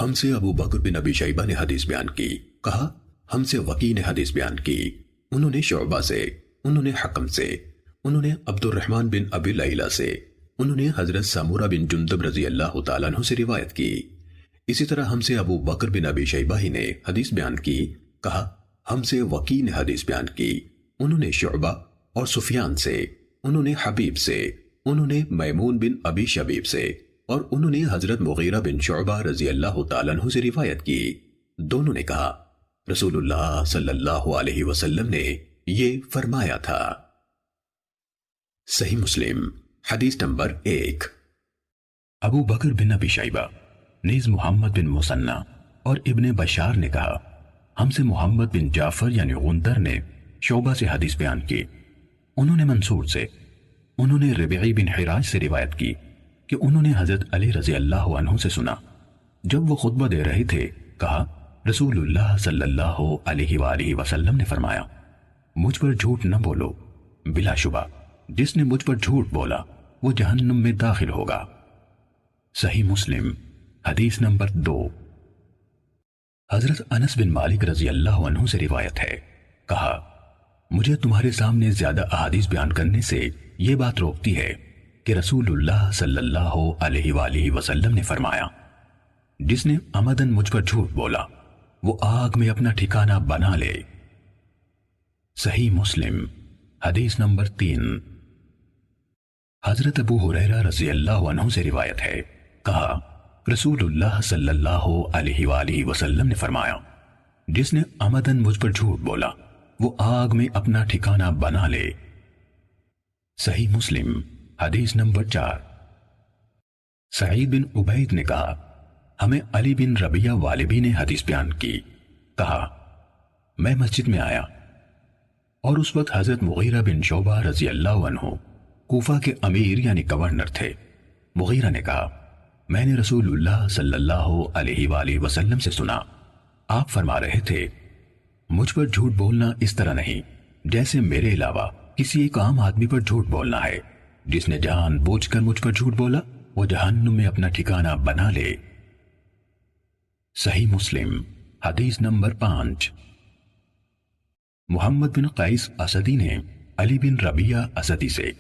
ہم سے ابو بکر بن ابی شیبہ نے حدیث بیان کی، کہا ہم سے وکی نے حدیث بیان کی، انہوں نے شعبہ سے، انہوں نے حکم سے، انہوں نے عبد الرحمن بن ابی لیلہ سے، انہوں نے حضرت سمورہ بن جندب رضی اللہ تعالیٰ عنہ سے روایت کی۔ اسی طرح ہم سے ابو بکر بن ابی شیبہ ہی نے حدیث بیان کی، کہا ہم سے وکی نے حدیث بیان کی، انہوں نے شعبہ اور سفیان سے، انہوں نے حبیب سے، انہوں نے میمون بن ابی شبیب سے، اور انہوں نے حضرت مغیرہ بن شعبہ رضی اللہ تعالیٰ عنہ سے روایت کی۔ دونوں نے کہا رسول اللہ صلی اللہ علیہ وسلم نے یہ فرمایا تھا۔ صحیح مسلم حدیث نمبر 1۔ ابو بکر بن ابی شیبہ نیز محمد بن مثنی اور ابن بشار نے کہا ہم سے محمد بن جعفر یعنی غندر نے شعبہ سے حدیث بیان کی، انہوں نے منصور سے، انہوں نے ربعی بن حراج سے روایت کی کہ انہوں نے حضرت علی رضی اللہ عنہ سے سنا، جب وہ خطبہ دے رہے تھے کہا رسول اللہ صلی اللہ علیہ وآلہ وسلم نے فرمایا مجھ پر جھوٹ نہ بولو، بلا شبہ جس نے مجھ پر جھوٹ بولا وہ جہنم میں داخل ہوگا۔ صحیح مسلم حدیث نمبر 2۔ حضرت انس بن مالک رضی اللہ عنہ سے روایت ہے، کہا مجھے تمہارے سامنے زیادہ احادیث بیان کرنے سے یہ بات روکتی ہے کہ رسول اللہ صلی اللہ علیہ وآلہ وسلم نے فرمایا جس نے عمدن مجھ پر جھوٹ بولا وہ آگ میں اپنا ٹھکانہ بنا لے۔ صحیح مسلم حدیث نمبر 3۔ حضرت ابو ہریرہ رضی اللہ عنہ سے روایت ہے، کہا رسول اللہ صلی اللہ علیہ وآلہ وسلم نے فرمایا جس نے عمدن مجھ پر جھوٹ بولا وہ آگ میں اپنا ٹھکانہ بنا لے۔ صحیح مسلم حدیث نمبر 4۔ سعید بن عبید نے کہا ہمیں علی بن ربیہ والبی نے حدیث بیان کی، کہا میں مسجد میں آیا اور اس وقت حضرت مغیرہ بن شعبہ رضی اللہ عنہ کوفہ کے امیر یعنی گورنر تھے۔ مغیرہ نے کہا میں نے رسول اللہ صلی اللہ علیہ وآلہ وسلم سے سنا، آپ فرما رہے تھے مجھ پر جھوٹ بولنا اس طرح نہیں جیسے میرے علاوہ کسی ایک عام آدمی پر جھوٹ بولنا ہے، جس نے جان بوجھ کر مجھ پر جھوٹ بولا وہ جہنم میں اپنا ٹھکانہ بنا لے۔ صحیح مسلم حدیث نمبر 5۔ محمد بن قیس اسدی نے علی بن ربیہ اسدی سے،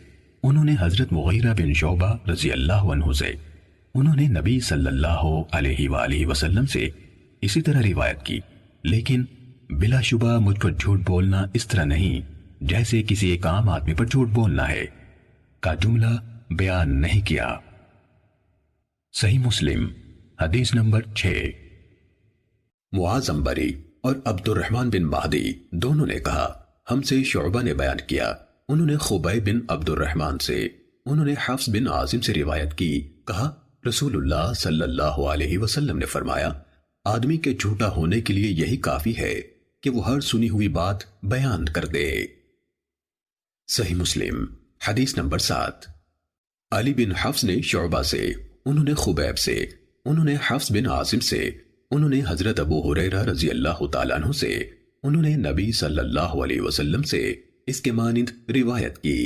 انہوں نے حضرت مغیرہ بن شعبہ رضی اللہ عنہ سے، انہوں نے نبی صلی اللہ علیہ وآلہ وسلم سے اسی طرح روایت کی، لیکن بلا شبہ مجھ پر جھوٹ بولنا اس طرح نہیں جیسے کسی ایک عام آدمی پر جھوٹ بولنا ہے کا جملہ بیان نہیں کیا۔ صحیح مسلم حدیث نمبر 6۔ معاذ عنبری اور عبد الرحمن بن مہدی دونوں نے کہا ہم سے شعبہ نے بیان کیا، انہوں نے خبیب بن عبد الرحمن سے، انہوں نے حفص بن عاصم سے روایت کی، کہا رسول اللہ صلی اللہ علیہ وسلم نے فرمایا آدمی کے جھوٹا ہونے کے لیے یہی کافی ہے کہ وہ ہر سنی ہوئی بات بیان کر دے۔ صحیح مسلم حدیث نمبر 7۔ علی بن حفص نے شعبہ سے، انہوں نے خبیب سے، انہوں نے حفص بن عاصم سے، انہوں نے حضرت ابو ہریرہ رضی اللہ تعالیٰ عنہ سے، انہوں نے نبی صلی اللہ علیہ وسلم سے اس کے مانند روایت کی۔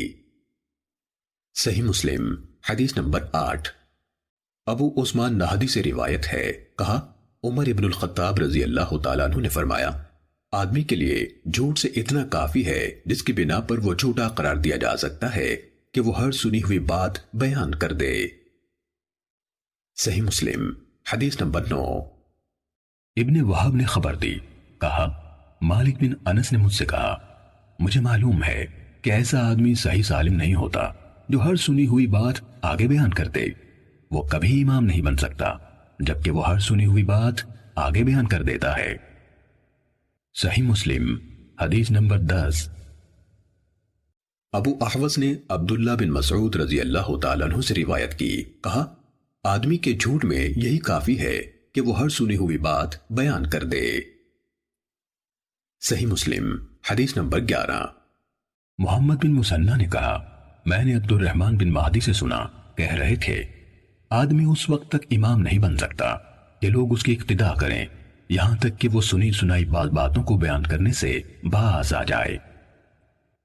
صحیح مسلم حدیث نمبر 8۔ ابو عثمان نہدی سے روایت ہے، کہا عمر ابن الخطاب رضی اللہ تعالیٰ عنہ نے فرمایا آدمی کے لیے جھوٹ سے اتنا کافی ہے جس کی بنا پر وہ جھوٹا قرار دیا جا سکتا ہے کہ وہ ہر سنی ہوئی بات بیان کر دے۔ صحیح مسلم حدیث نمبر 9۔ ابن وہب نے خبر دی، کہا مالک بن انس نے مجھ سے کہا مجھے معلوم ہے کہ ایسا آدمی صحیح سالم نہیں ہوتا جو ہر سنی ہوئی بات آگے بیان کر دے، وہ کبھی امام نہیں بن سکتا جبکہ وہ ہر سنی ہوئی بات آگے بیان کر دیتا ہے۔ صحیح مسلم حدیث نمبر 10۔ ابو احوص نے عبداللہ بن مسعود رضی اللہ تعالیٰ عنہ سے روایت کی، کہا آدمی کے جھوٹ میں یہی کافی ہے کہ وہ ہر سنی ہوئی بات بیان کر دے۔ صحیح مسلم حدیث نمبر 11۔ محمد بن مثنی نے کہا میں نے عبد الرحمن بن مہدی سے سنا، کہہ رہے تھے آدمی اس وقت تک امام نہیں بن سکتا کہ لوگ اس کی اقتداء کریں یہاں تک کہ وہ سنی سنائی باتوں کو بیان کرنے سے باز آ جائے۔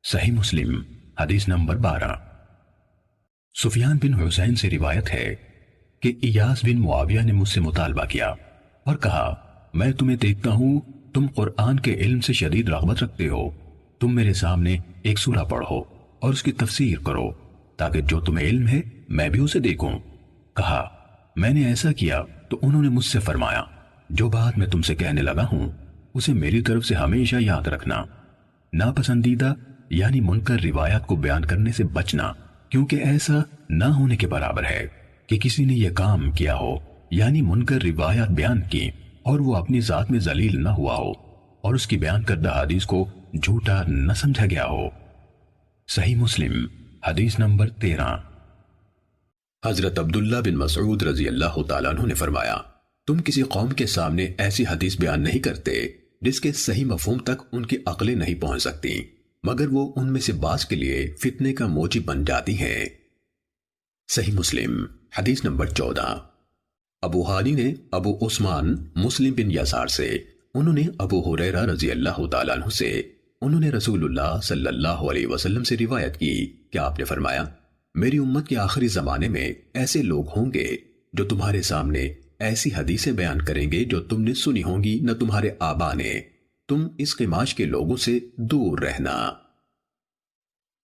صحیح مسلم حدیث نمبر 12۔ سفیان بن حسین سے روایت ہے کہ ایاس بن معاویہ نے مجھ سے مطالبہ کیا اور کہا میں تمہیں دیکھتا ہوں تم قرآن کے علم سے شدید رغبت رکھتے ہو، تم میرے سامنے ایک سورہ پڑھو اور اس کی تفسیر کرو تاکہ جو تمہیں علم ہے میں بھی اسے دیکھوں۔ کہا میں نے ایسا کیا تو انہوں نے مجھ سے فرمایا جو بات میں تم سے کہنے لگا ہوں اسے میری طرف سے ہمیشہ یاد رکھنا، ناپسندیدہ یعنی منکر روایات کو بیان کرنے سے بچنا، کیونکہ ایسا نہ ہونے کے برابر ہے کہ کسی نے یہ کام کیا ہو یعنی منکر روایات بیان کی اور وہ اپنی ذات میں ذلیل نہ ہوا ہو اور اس کی بیان کردہ حدیث کو جھوٹا نہ سمجھا گیا ہو۔ صحیح مسلم حدیث نمبر 13۔ حضرت عبداللہ بن مسعود رضی اللہ تعالیٰ عنہ نے فرمایا تم کسی قوم کے سامنے ایسی حدیث بیان نہیں کرتے جس کے صحیح مفہوم تک ان کی عقلیں نہیں پہنچ سکتی مگر وہ ان میں سے بعض کے لیے فتنے کا موجب بن جاتی ہیں۔ صحیح مسلم حدیث نمبر 14۔ ابو حانی نے ابو عثمان مسلم بن یسار سے، انہوں نے ابو ہریرہ رضی اللہ تعالیٰ عنہ سے، انہوں نے رسول اللہ صلی اللہ علیہ وسلم سے روایت کی کہ آپ نے فرمایا میری امت کے آخری زمانے میں ایسے لوگ ہوں گے جو تمہارے سامنے ایسی حدیثیں بیان کریں گے جو تم نے سنی ہوں گی نہ تمہارے آبا نے، تم اس قماش کے لوگوں سے دور رہنا۔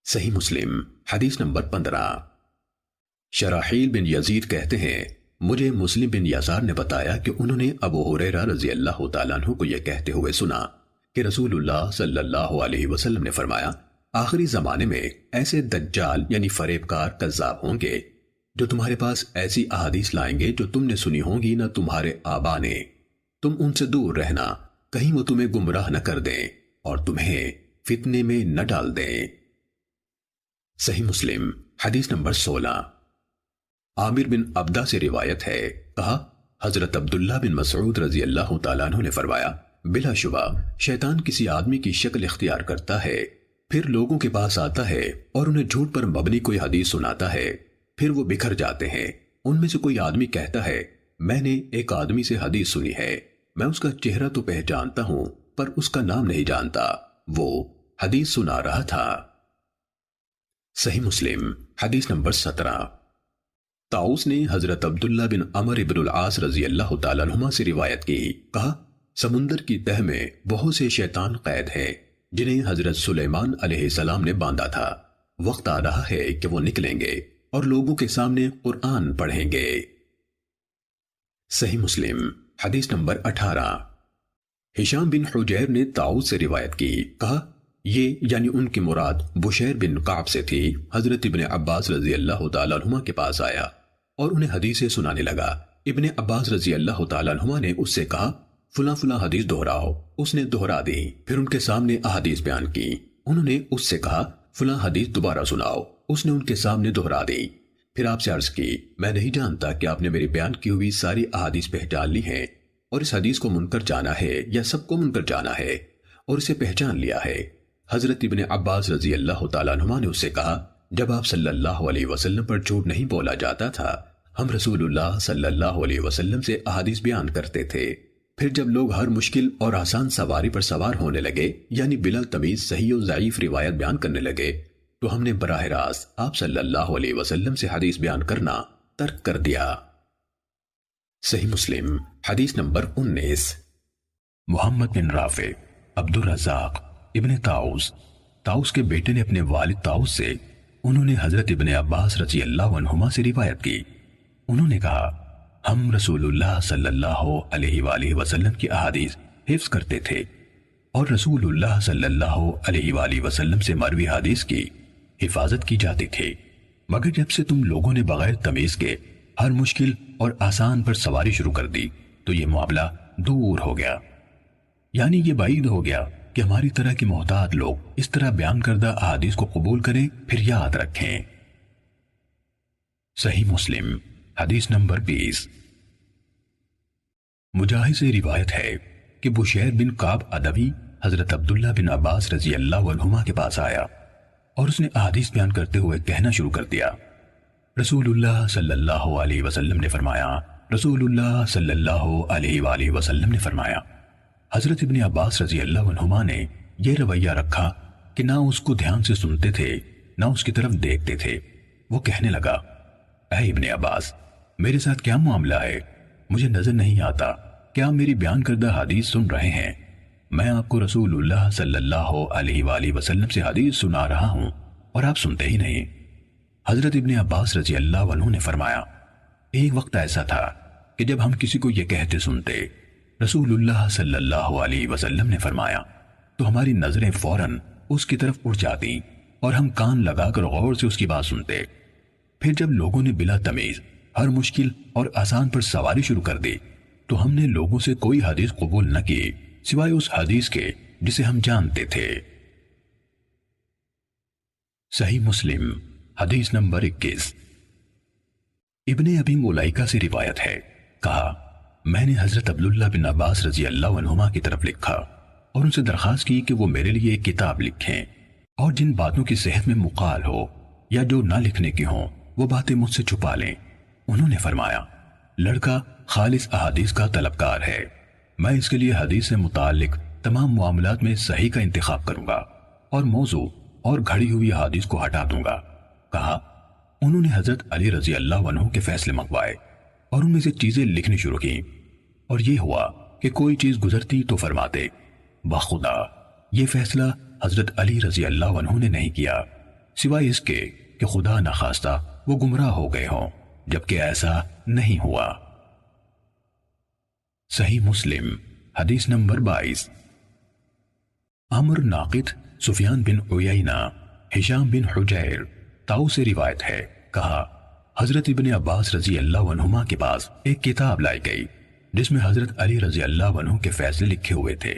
صحیح مسلم حدیث نمبر 15۔ شراحیل بن یزید کہتے ہیں مجھے مسلم بن یسار نے بتایا کہ انہوں نے ابو ہریرہ رضی اللہ تعالیٰ عنہ کو یہ کہتے ہوئے سنا کہ رسول اللہ صلی اللہ علیہ وسلم نے فرمایا آخری زمانے میں ایسے دجال یعنی فریب کار کذاب ہوں گے جو تمہارے پاس ایسی احادیث لائیں گے جو تم نے سنی ہوں گی نہ تمہارے آبا نے، تم ان سے دور رہنا کہیں وہ تمہیں گمراہ نہ کر دیں اور تمہیں فتنے میں نہ ڈال دیں۔ صحیح مسلم حدیث نمبر 16۔ عامر بن عبدہ سے روایت ہے کہا حضرت عبداللہ بن مسعود رضی اللہ تعالیٰ عنہ نے فرمایا بلا شبہ شیطان کسی آدمی کی شکل اختیار کرتا ہے، پھر لوگوں کے پاس آتا ہے اور انہیں جھوٹ پر مبنی کوئی حدیث سناتا ہے، پھر وہ بکھر جاتے ہیں۔ ان میں سے کوئی آدمی کہتا ہے میں نے ایک آدمی سے حدیث سنی ہے، میں اس کا چہرہ تو پہچانتا ہوں پر اس کا نام نہیں جانتا، وہ حدیث سنا رہا تھا۔ صحیح مسلم حدیث نمبر 17۔ طاؤس نے حضرت عبداللہ بن عمر بن العاص رضی اللہ تعالیٰ عنہما سے روایت کی، کہا سمندر کی تہ میں بہت سے شیطان قید ہیں جنہیں حضرت سلیمان علیہ السلام نے باندھا تھا، وقت آ رہا ہے کہ وہ نکلیں گے اور لوگوں کے سامنے قرآن پڑھیں گے۔ صحیح مسلم حدیث نمبر 18۔ ہشام بن حجیر نے طاؤس سے روایت کی، کہا یہ یعنی ان کی مراد بشیر بن قعب سے تھی، حضرت ابن عباس رضی اللہ تعالیٰ عنہما کے پاس آیا اور انہیں حدیثیں سنانے لگا۔ ابن عباس رضی اللہ تعالیٰ عنہما نے اس سے کہا فلاں فلاں حدیث دہراؤ، اس نے دہرا دی، پھر ان کے سامنے احادیث بیان کی۔ انہوں نے اس سے کہا فلاں حدیث دوبارہ سناؤ، اس نے ان کے سامنے دہرا دی۔ پھر آپ سے عرض کی میں نہیں جانتا کہ آپ نے میری بیان کی ہوئی ساری احادیث پہچان لی ہیں اور اس حدیث کو منکر جانا ہے یا سب کو منکر جانا ہے اور اسے پہچان لیا ہے۔ حضرت ابن عباس رضی اللہ تعالیٰ عنہما نے اس سے کہا جب آپ صلی اللہ علیہ وسلم پر جھوٹ نہیں بولا جاتا تھا ہم رسول اللہ صلی اللہ علیہ وسلم سے احادیث بیان کرتے تھے، پھر جب لوگ ہر مشکل اور آسان سواری پر سوار ہونے لگے یعنی بلا تمیز صحیح و ضعیف روایت بیان کرنے لگے تو ہم نے براہ راست آپ صلی اللہ علیہ وسلم سے حدیث بیان کرنا ترک کر دیا۔ صحیح مسلم حدیث نمبر 19۔ محمد بن رافع، عبد الرزاق ابن طاؤس کے بیٹے نے اپنے والد طاؤس سے، انہوں نے حضرت ابن عباس رضی اللہ عنہما سے روایت کی، انہوں نے کہا ہم رسول اللہ صلی اللہ علیہ وآلہ وسلم کی احادیث حفظ کرتے تھے اور رسول اللہ صلی اللہ علیہ وآلہ وسلم سے مروی حدیث کی حفاظت کی جاتی تھی، مگر جب سے تم لوگوں نے بغیر تمیز کے ہر مشکل اور آسان پر سواری شروع کر دی تو یہ معاملہ دور ہو گیا، یعنی یہ بعید ہو گیا کہ ہماری طرح کے محتاط لوگ اس طرح بیان کردہ احادیث کو قبول کریں پھر یاد رکھیں۔ صحیح مسلم حدیث نمبر 20۔ مجاہد سے روایت ہے کہ بشیر بن قعب ادوی حضرت عبداللہ بن عباس رضی اللہ عنہما کے پاس آیا اور اس نے احادیث بیان کرتے ہوئے کہنا شروع کر دیا، رسول اللہ صلی اللہ علیہ وسلم نے فرمایا، رسول اللہ صلی اللہ علیہ وآلہ وسلم نے فرمایا۔ حضرت ابن عباس رضی اللہ عنہما نے یہ رویہ رکھا کہ نہ اس کو دھیان سے سنتے تھے نہ اس کی طرف دیکھتے تھے۔ وہ کہنے لگا اے ابن عباس میرے ساتھ کیا معاملہ ہے، مجھے نظر نہیں آتا کیا آپ میری بیان کردہ حدیث سن رہے ہیں؟ میں آپ کو رسول اللہ صلی اللہ علیہ وآلہ وسلم سے حدیث سنا رہا ہوں اور آپ سنتے ہی نہیں۔ حضرت ابن عباس رضی اللہ عنہ نے فرمایا، ایک وقت ایسا تھا کہ جب ہم کسی کو یہ کہتے سنتے رسول اللہ صلی اللہ علیہ وسلم نے فرمایا تو ہماری نظریں فوراً اس کی طرف اٹھ جاتی اور ہم کان لگا کر غور سے اس کی بات سنتے۔ پھر جب لوگوں نے بلا تمیز ہر مشکل اور آسان پر سواری شروع کر دی تو ہم نے لوگوں سے کوئی حدیث قبول نہ کی سوائے اس حدیث کے جسے ہم جانتے تھے۔ صحیح مسلم حدیث نمبر 21۔ ابن ابی ملائکہ سے روایت ہے، کہا میں نے حضرت عبداللہ بن عباس رضی اللہ عنہما کی طرف لکھا اور ان سے درخواست کی کہ وہ میرے لیے ایک کتاب لکھیں اور جن باتوں کی صحت میں مقال ہو یا جو نہ لکھنے کی ہوں وہ باتیں مجھ سے چھپا لیں۔ انہوں نے فرمایا، لڑکا خالص احادیث کا طلبکار ہے، میں اس کے لیے حدیث سے متعلق تمام معاملات میں صحیح کا انتخاب کروں گا اور موضوع اور گھڑی ہوئی حدیث کو ہٹا دوں گا۔ کہا، انہوں نے حضرت علی رضی اللہ عنہ کے فیصلے منگوائے اور ان میں سے چیزیں لکھنی شروع کی، اور یہ ہوا کہ کوئی چیز گزرتی تو فرماتے، بخدا یہ فیصلہ حضرت علی رضی اللہ عنہ نے نہیں کیا سوائے اس کے کہ خدا نخواستہ وہ گمراہ ہو گئے ہوں، جبکہ ایسا نہیں ہوا۔ صحیح مسلم حدیث نمبر 22۔ عمر ناقد، سفیان بن عیینہ، ہشام بن حجیر، تاؤ سے روایت ہے، کہا حضرت ابن عباس رضی اللہ عنہما کے پاس ایک کتاب لائی گئی جس میں حضرت علی رضی اللہ عنہ کے فیصلے لکھے ہوئے تھے،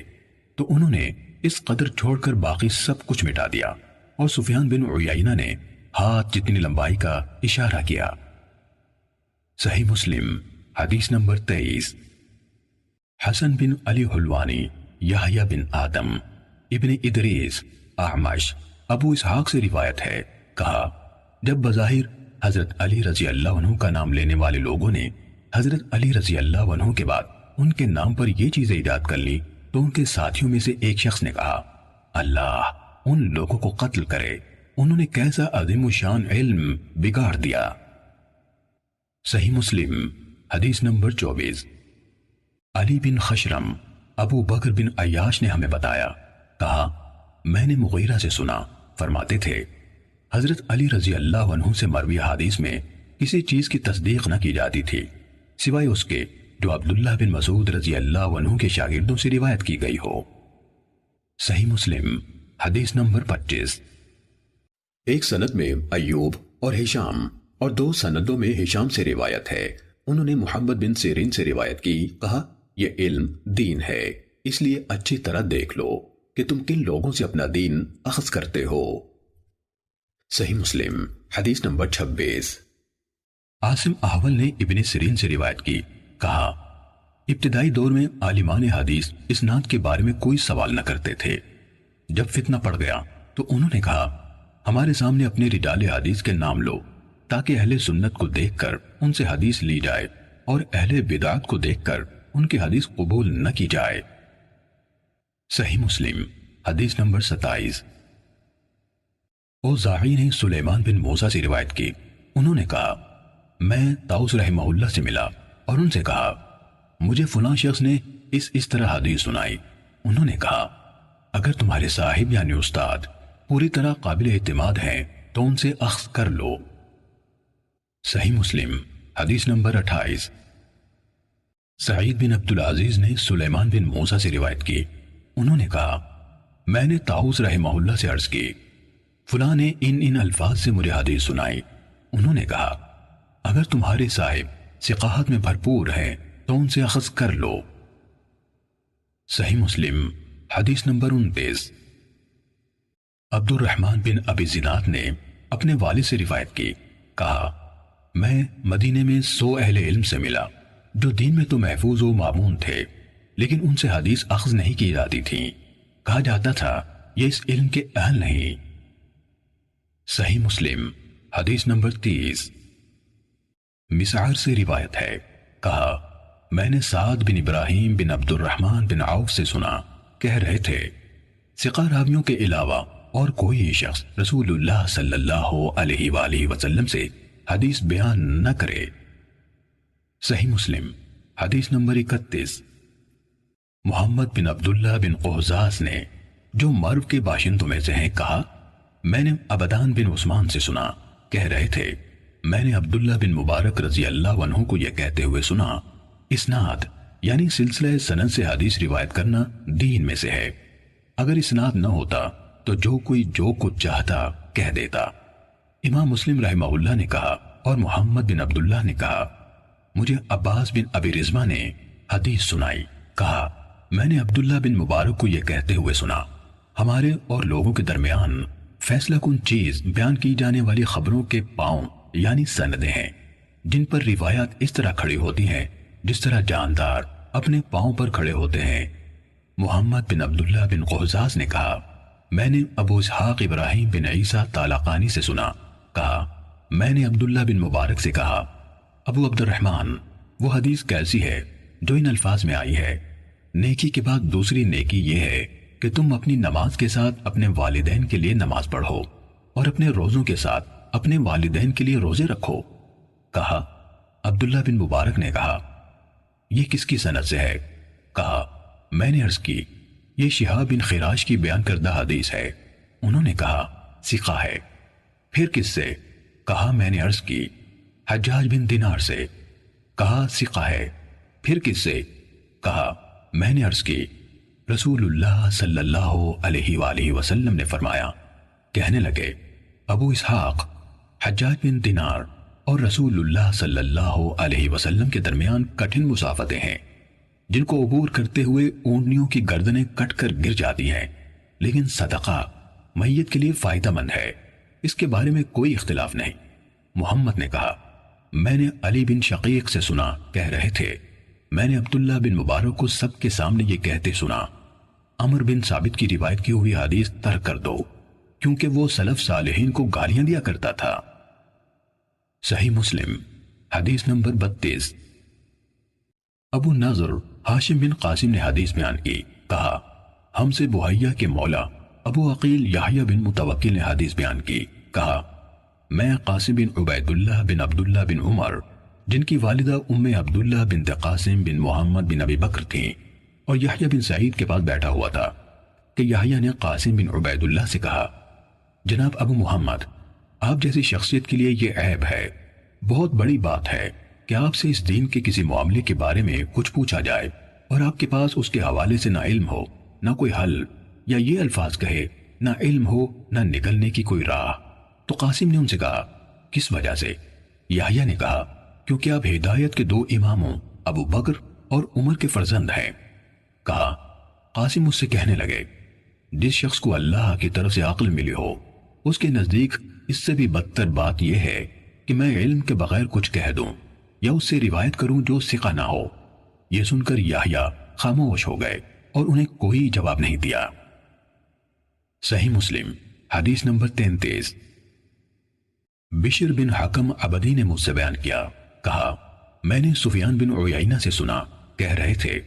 تو انہوں نے اس قدر چھوڑ کر باقی سب کچھ مٹا دیا، اور سفیان بن عیینہ نے ہاتھ جتنی لمبائی کا اشارہ کیا۔ صحیح مسلم حدیث نمبر 23۔ حسن بن علی حلوانی، یحییٰ بن آدم، ابن ادریس، اعمش، ابو اسحاق سے روایت ہے، کہا جب بظاہر حضرت علی رضی اللہ عنہ کا نام لینے والے لوگوں نے حضرت علی رضی اللہ عنہ کے بعد ان کے نام پر یہ چیزیں ایجاد کر لی تو ان کے ساتھیوں میں سے ایک شخص نے کہا، اللہ ان لوگوں کو قتل کرے، انہوں نے کیسا عظیم الشان علم بگاڑ دیا۔ صحیح مسلم حدیث نمبر 24۔ علی بن خشرم، ابو بکر بن عیاش نے ہمیں بتایا، کہا میں نے مغیرہ سے سنا، فرماتے تھے حضرت علی رضی اللہ عنہ سے مروی حدیث میں کسی چیز کی تصدیق نہ کی جاتی تھی سوائے اس کے جو عبداللہ بن مسعود رضی اللہ عنہ کے شاگردوں سے روایت کی گئی ہو۔ صحیح مسلم حدیث نمبر 25۔ ایک سند میں ایوب اور ہشام اور دو سندوں میں ہشام سے روایت ہے، انہوں نے محمد بن سیرین سے روایت کی، کہا یہ علم دین ہے، اس لیے اچھی طرح دیکھ لو کہ تم کن لوگوں سے اپنا دین اخذ کرتے ہو۔ صحیح مسلم حدیث نمبر 26۔ عاصم احول نے ابن سیرین سے روایت کی، کہا ابتدائی دور میں عالمان حدیث اسناد کے بارے میں کوئی سوال نہ کرتے تھے، جب فتنہ پڑ گیا تو انہوں نے کہا ہمارے سامنے اپنے رجال حدیث کے نام لو تاکہ اہل سنت کو دیکھ کر ان سے حدیث لی جائے اور اہل بدعت کو دیکھ کر ان کی حدیث قبول نہ کی جائے۔ صحیح مسلم حدیث نمبر 27۔ اوزاعی نے سلیمان بن موسیٰ سے روایت کی، انہوں نے کہا میں طاؤس رحمہ اللہ سے ملا اور ان سے کہا مجھے فلاں شخص نے اس طرح حدیث سنائی۔ انہوں نے کہا اگر تمہارے صاحب یعنی استاد پوری طرح قابل اعتماد ہیں تو ان سے اخذ کر لو۔ صحیح مسلم حدیث نمبر 28۔ سعید بن عبدالعزیز نے سلیمان بن موسیٰ سے روایت کی، انہوں نے کہا میں نے طاؤس رحمہ اللہ سے عرض کی فلاں نے ان الفاظ سے مجھے حدیث سنائی۔ انہوں نے کہا اگر تمہارے صاحب ثقاحت میں بھرپور ہیں تو ان سے اخذ کر لو۔ صحیح مسلم حدیث نمبر 29۔ عبد الرحمن بن ابی زناد نے اپنے والد سے روایت کی، کہا میں مدینے میں 100 اہل علم سے ملا جو دین میں تو محفوظ و معمون تھے لیکن ان سے حدیث اخذ نہیں کی جاتی تھی، کہا جاتا تھا یہ اس علم کے اہل نہیں۔ صحیح مسلم حدیث نمبر 30۔ مسعر سے روایت ہے، کہا میں نے سعد بن ابراہیم بن عبد الرحمن بن عوف سے سنا، کہہ رہے تھے ثقہ راویوں کے علاوہ اور کوئی شخص رسول اللہ صلی اللہ علیہ وآلہ وسلم سے حدیث بیان نہ کرے۔ صحیح مسلم حدیث نمبر 31۔ محمد بن عبداللہ بن قہزاز نے جو مرو کے باشندوں میں سے ہیں کہا میں نے عبدان بن عثمان سے سنا کہہ رہے تھے میں نے عبداللہ بن مبارک رضی اللہ عنہ کو یہ کہتے ہوئے سنا اسناد یعنی سلسلہ سند سے حدیث روایت کرنا دین میں سے ہے، اگر اسناد نہ ہوتا تو جو کوئی جو کچھ چاہتا کہہ دیتا۔ امام مسلم رحمہ اللہ نے کہا اور محمد بن عبداللہ نے کہا مجھے عباس بن ابی رزمہ نے حدیث سنائی، کہا میں نے عبداللہ بن مبارک کو یہ کہتے ہوئے سنا ہمارے اور لوگوں کے درمیان فیصلہ کن چیز بیان کی جانے والی خبروں کے پاؤں یعنی سندیں ہیں جن پر روایات اس طرح کھڑی ہوتی ہیں جس طرح جاندار اپنے پاؤں پر کھڑے ہوتے ہیں۔ محمد بن عبداللہ بن قہزاز نے کہا میں نے ابو اسحاق ابراہیم بن عیسیٰ طالقانی سے سنا، کہا میں نے عبداللہ بن مبارک سے کہا ابو عبد الرحمن وہ حدیث کیسی ہے جو ان الفاظ میں آئی ہے نیکی کے بعد دوسری نیکی یہ ہے کہ تم اپنی نماز کے ساتھ اپنے والدین کے لیے نماز پڑھو اور اپنے روزوں کے ساتھ اپنے والدین کے لیے روزے رکھو۔ کہا عبداللہ بن مبارک نے کہا یہ کس کی سند سے ہے؟ کہا میں نے عرض کی یہ شہاب بن خراش کی بیان کردہ حدیث ہے۔ انہوں نے کہا ثقہ ہے۔ پھر کس سے؟ کہا میں نے عرض کی حجاج بن دینار سے۔ کہا ثقہ ہے۔ پھر کس سے؟ کہا میں نے عرض کی رسول اللہ صلی اللہ علیہ وآلہ وسلم نے فرمایا۔ کہنے لگے ابو اسحاق حجاج بن دینار اور رسول اللہ صلی اللہ علیہ وسلم کے درمیان کٹھن مسافتیں ہیں جن کو عبور کرتے ہوئے اونٹنیوں کی گردنیں کٹ کر گر جاتی ہیں، لیکن صدقہ میت کے لیے فائدہ مند ہے، اس کے بارے میں کوئی اختلاف نہیں۔ محمد نے کہا میں نے علی بن شقیق سے سنا کہہ رہے تھے میں نے عبداللہ بن مبارک کو سب کے سامنے یہ کہتے سنا عمر بن ثابت کی روایت کی ہوئی حدیث ترک کر دو کیونکہ وہ سلف صالحین کو گالیاں دیا کرتا تھا۔ صحیح مسلم حدیث نمبر 32۔ ابو نضر ہاشم بن قاسم نے حدیث بیان کی، کہا ہم سے بحیہ کے مولا ابو عقیل یحییٰ بن متوکل نے حدیث بیان کی، کہا میں قاسم بن عبیداللہ بن عبداللہ بن عمر جن کی والدہ ام عبداللہ بنت قاسم بن محمد بن ابی بکر تھیں اور یحییٰ بن سعید کے پاس بیٹھا ہوا تھا کہ یحییٰ نے قاسم بن عبیداللہ سے کہا جناب ابو محمد آپ جیسی شخصیت کے لیے یہ عیب ہے، بہت بڑی بات ہے کہ آپ سے اس دین کے کسی معاملے کے بارے میں کچھ پوچھا جائے اور آپ کے پاس اس کے حوالے سے نہ علم ہو نہ کوئی حل، یا یہ الفاظ کہے نہ علم ہو نہ نکلنے کی کوئی راہ۔ تو قاسم نے ان سے کہا کس وجہ سے؟ یحییٰ نے کہا کیونکہ آپ ہدایت کے دو اماموں ابو بکر اور عمر کے فرزند ہیں۔ کہا قاسم اس سے کہنے لگے جس شخص کو اللہ کی طرف سے عقل ملی ہو اس کے نزدیک اس سے بھی بدتر بات یہ ہے کہ میں علم کے بغیر کچھ کہہ دوں یا اس سے روایت کروں جو ثقہ نہ ہو۔ یہ سن کر یحییٰ خاموش ہو گئے اور انہیں کوئی جواب نہیں دیا۔ صحیح مسلم حدیث نمبر 33۔ بشر بن حکم عبدی نے مجھ سے بیان کیا، کہا میں نے سفیان بن عیینہ سے سنا کہہ رہے تھے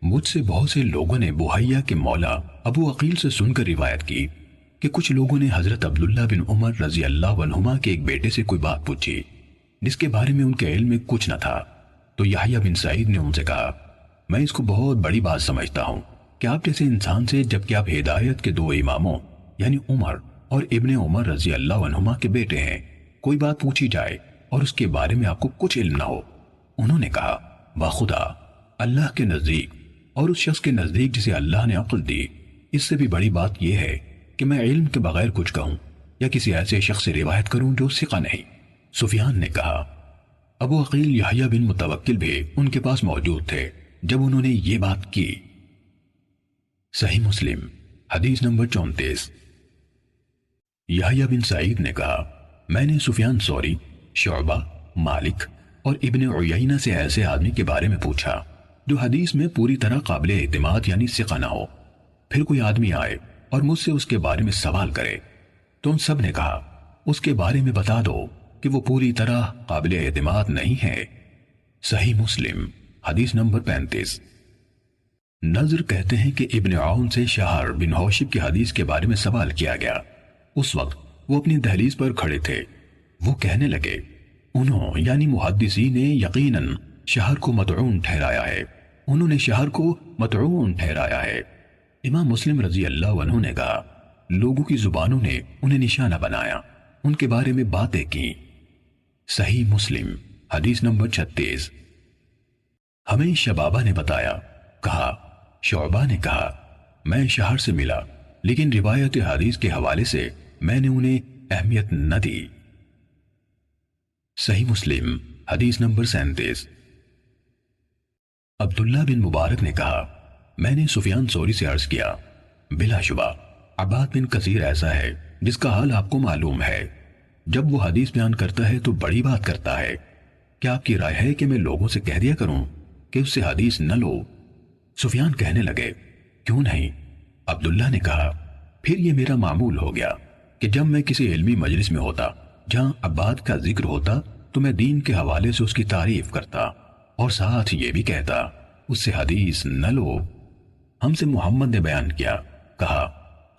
مجھ سے بہت سے لوگوں نے بحیہ کے مولا ابو عقیل سے سن کر روایت کی کہ کچھ لوگوں نے حضرت عبداللہ بن عمر رضی اللہ عنہما کے ایک بیٹے سے کوئی بات پوچھی جس کے بارے میں ان کے علم میں کچھ نہ تھا، تو یحییٰ بن سعید نے ان سے کہا میں اس کو بہت بڑی بات سمجھتا ہوں کہ آپ جیسے انسان سے جبکہ آپ ہدایت کے دو اماموں یعنی عمر اور ابن عمر رضی اللہ عنہما کے بیٹے ہیں کوئی بات پوچھی جائے اور اس کے بارے میں آپ کو کچھ علم نہ ہو۔ انہوں نے کہا بخدا اللہ کے نزدیک اور اس شخص کے نزدیک جسے اللہ نے عقل دی، اس سے بھی بڑی بات یہ ہے کہ میں علم کے بغیر کچھ کہوں یا کسی ایسے شخص سے روایت کروں جو ثقہ نہیں۔ سفیان نے کہا ابو عقیل یحییٰ بن متوکل بھی ان کے پاس موجود تھے جب انہوں نے یہ بات کی۔ صحیح مسلم حدیث نمبر 34۔ یحییٰ بن سعید نے کہا میں نے سفیان ثوری، شعبہ، مالک اور ابن عیینہ سے ایسے آدمی کے بارے میں پوچھا جو حدیث میں پوری طرح قابل اعتماد یعنی ثقہ نہ ہو، پھر کوئی آدمی آئے اور مجھ سے اس کے بارے میں سوال کرے تو ان سب نے کہا اس کے بارے میں بتا دو کہ وہ پوری طرح قابل اعتماد نہیں ہے۔ صحیح مسلم حدیث نمبر 35۔ نظر کہتے ہیں کہ ابن عون سے شہر بن حوشب کی حدیث کے بارے میں سوال کیا گیا، اس وقت وہ اپنی دہلیز پر کھڑے تھے، وہ کہنے لگے انہوں یعنی محدثین نے یقیناً شہر کو مطعون ٹھہرایا ہے، انہوں نے شہر کو مطعون ٹھہرایا ہے۔ امام مسلم رضی اللہ عنہ نے کہا لوگوں کی زبانوں نے انہیں نشانہ بنایا، ان کے بارے میں باتیں کی۔ صحیح مسلم حدیث نمبر 36۔ ہمیں شبابہ نے بتایا، کہا شعبہ نے کہا میں شہر سے ملا لیکن روایت حدیث کے حوالے سے میں نے انہیں اہمیت نہ دی۔ صحیح مسلم حدیث نمبر 37۔ عبداللہ بن مبارک نے کہا میں نے سفیان ثوری سے عرض کیا بلا شبہ عباد بن کثیر ایسا ہے جس کا حال آپ کو معلوم ہے، جب وہ حدیث بیان کرتا ہے تو بڑی بات کرتا ہے، کیا آپ کی رائے ہے کہ میں لوگوں سے کہہ دیا کروں کہ اس سے حدیث نہ لو؟ سفیان کہنے لگے کیوں نہیں؟ عبداللہ نے کہا پھر یہ میرا معمول ہو گیا کہ جب میں کسی علمی مجلس میں ہوتا جہاں عباد کا ذکر ہوتا تو میں دین کے حوالے سے اس کی تعریف کرتا اور ساتھ یہ بھی کہتا اس سے حدیث نہ لو۔ ہم سے محمد نے بیان کیا، کہا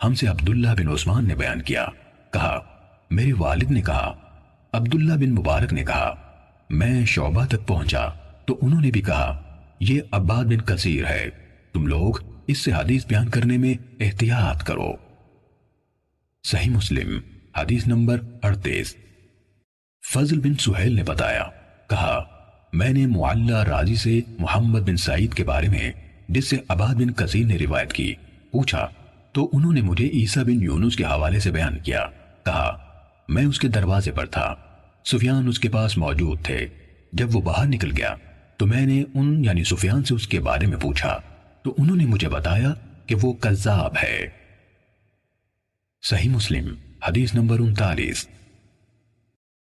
ہم سے عبداللہ بن عثمان نے بیان کیا، کہا میرے والد نے کہا۔ عبداللہ بن مبارک نے کہا میں شعبہ تک پہنچا تو انہوں نے بھی کہا یہ عباد بن کثیر ہے، تم لوگ اس سے حدیث بیان کرنے میں احتیاط کرو۔ صحیح مسلم حدیث نمبر 38۔ فضل بن سہیل نے بتایا، کہا میں نے معلّہ راضی سے محمد بن سعید کے بارے میں جس سے عباد بن کثیر نے روایت کی پوچھا تو انہوں نے مجھے عیسیٰ بن یونس کے حوالے سے بیان کیا، کہا میں اس کے دروازے پر تھا، سفیان اس کے پاس موجود تھے، جب وہ باہر نکل گیا تو میں نے ان یعنی سفیان سے اس کے بارے میں پوچھا تو انہوں نے مجھے بتایا کہ وہ کذاب ہے۔ صحیح مسلم حدیث نمبر 39۔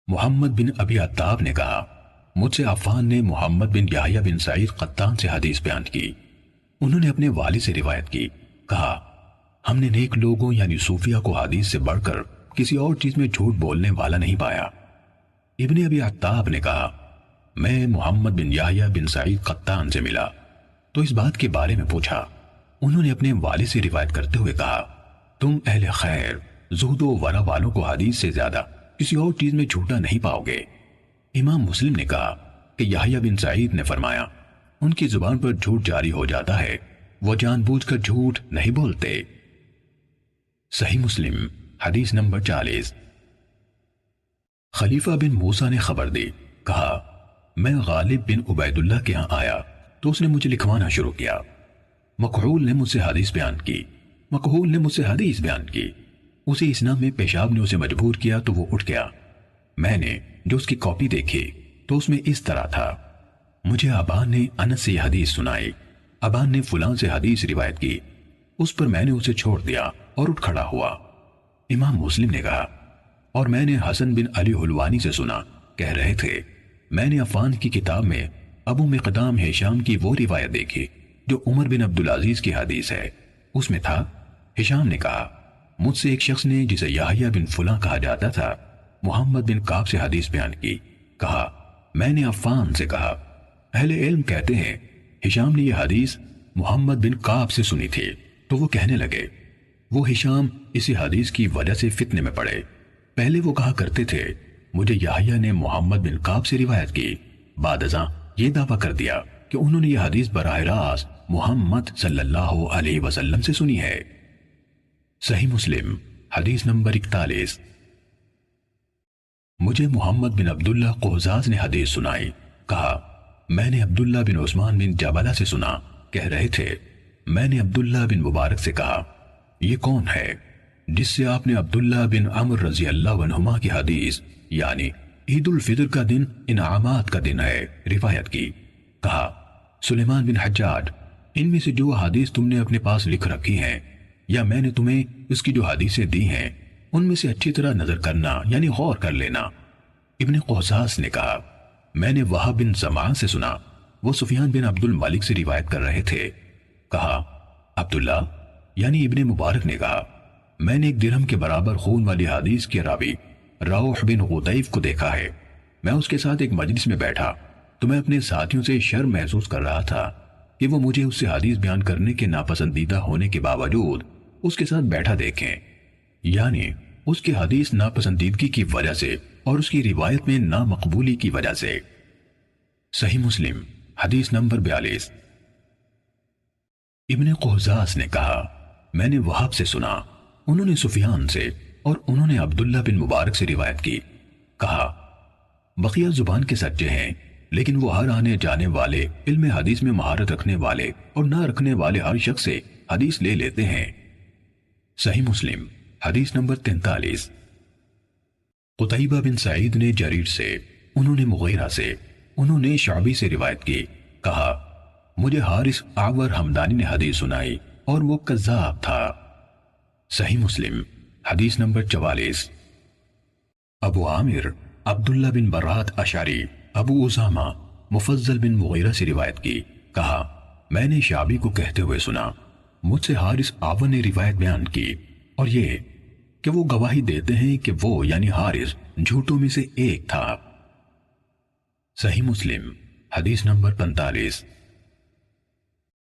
محمد بن ابی عتاب نے کہا مجھ سے عفان نے محمد بن یحییٰ بن سعید قطان سے حدیث بیان کی، انہوں نے اپنے والد سے روایت کی، کہا ہم نے نیک لوگوں یعنی صوفیہ کو حدیث سے بڑھ کر کسی اور چیز میں جھوٹ بولنے والا نہیں پایا۔ ابن ابی عتاب نے کہا میں محمد بن یحییٰ بن سعید قطان سے ملا تو اس بات کے بارے میں پوچھا، انہوں نے اپنے والد سے روایت کرتے ہوئے کہا تم اہل خیر زہد و ورع والوں کو حدیث سے زیادہ کسی اور چیز میں جھوٹا نہیں پاؤ گے۔ امام مسلم نے کہا کہ یحییٰ بن سعید نے فرمایا ان کی زبان پر جھوٹ جاری ہو جاتا ہے، وہ جان بوجھ کر جھوٹ نہیں بولتے۔ صحیح مسلم حدیث نمبر 40۔ خلیفہ بن موسیٰ نے خبر دی، کہا میں غالب بن عبید اللہ کے ہاں آیا تو اس نے مجھے لکھوانا شروع کیا، مکحول نے مجھ سے حدیث بیان کی، مکحول نے مجھ سے حدیث بیان کی، اسی اسنا میں پیشاب نے اسے مجبور کیا تو وہ اٹھ گیا۔ میں نے جو اس کی کاپی دیکھی تو اس میں اس طرح تھا، مجھے ابان نے انس سے یہ حدیث سنائی، ابان نے فلاں سے حدیث روایت کی، اس پر میں نے اسے چھوڑ دیا اور اٹھ کھڑا ہوا۔ امام مسلم نے کہا اور میں نے حسن بن علی حلوانی سے سنا کہہ رہے تھے میں نے عفان کی کتاب میں ابو مقدام ہشام کی وہ روایت دیکھی جو عمر بن عبدالعزیز کی حدیث ہے، اس میں تھا ہشام نے کہا مجھ سے ایک شخص نے جسے یحییٰ بن فلاں کہا جاتا تھا محمد بن کعب سے حدیث بیان کی، کہا میں نے عفان سے کہا اہل علم کہتے ہیں ہشام نے یہ حدیث محمد بن کعب سے سنی تھی، تو وہ کہنے لگے وہ ہشام اسی حدیث کی وجہ سے فتنے میں پڑے، پہلے وہ کہا کرتے تھے مجھے یحییٰ نے محمد بن کعب سے روایت کی، بعد ازاں یہ دعویٰ کر دیا کہ انہوں نے یہ حدیث براہ راست محمد صلی اللہ علیہ وسلم سے سنی ہے۔ صحیح مسلم حدیث نمبر 41۔ مجھے محمد بن عبداللہ قہزاز نے حدیث سنائی، کہا میں نے عبداللہ بن عثمان بن جبلہ سے سنا کہہ رہے تھے میں نے عبداللہ بن مبارک سے کہا یہ کون ہے جس سے آپ نے عبداللہ بن عمر رضی اللہ عنہما کی حدیث یعنی عید الفطر کا دن انعامات کا دن ہے روایت کی، کہا سلیمان بن حجاج ان میں سے جو حدیث تم نے اپنے پاس لکھ رکھی ہیں یا میں نے تمہیں اس کی جو حدیثیں دی ہیں ان میں سے اچھی طرح نظر کرنا یعنی غور کر لینا۔ ابن قہزاز نے کہا میں نے وہب بن زمان سے سنا، وہ سفیان بن عبد الملک سے روایت کر رہے تھے، کہا عبداللہ یعنی ابن مبارک نے کہا میں نے ایک درہم کے برابر خون والی حدیث کے راوی روح بن غطیف کو دیکھا ہے، میں اس کے ساتھ ایک مجلس میں بیٹھا تو میں اپنے ساتھیوں سے شرم محسوس کر رہا تھا کہ وہ مجھے اس سے حدیث بیان کرنے کے ناپسندیدہ ہونے کے باوجود اس کے ساتھ بیٹھا دیکھیں، یعنی اس کی حدیث ناپسندیدگی کی وجہ سے اور اس کی روایت میں نامقبولی کی وجہ سے۔ صحیح مسلم حدیث نمبر 42۔ ابن قہزاز نے کہا میں نے وہاب سے سنا، انہوں نے سفیان سے اور انہوں نے عبداللہ بن مبارک سے روایت کی، کہا بقیہ زبان کے سچے ہیں لیکن وہ ہر آنے جانے والے، علم حدیث میں مہارت رکھنے والے اور نہ رکھنے والے ہر شخص سے حدیث لے لیتے ہیں۔ صحیح مسلم حدیث نمبر 43۔ قتیبہ بن سعید نے جریر سے، انہوں نے مغیرہ سے، انہوں نے شعبی سے روایت کی، کہا مجھے حارث اعور ہمدانی نے حدیث سنائی اور وہ کذاب تھا۔ صحیح مسلم حدیث نمبر 44۔ ابو عامر عبداللہ بن برات اشعری ابو اسامہ مفضل بن مغیرہ سے روایت کی، کہا میں نے شعبی کو کہتے ہوئے سنا، مجھ سے حارث اعور نے روایت بیان کی اور یہ کہ وہ گواہی دیتے ہیں کہ وہ یعنی حارث جھوٹوں میں سے ایک تھا۔ صحیح مسلم حدیث نمبر 45۔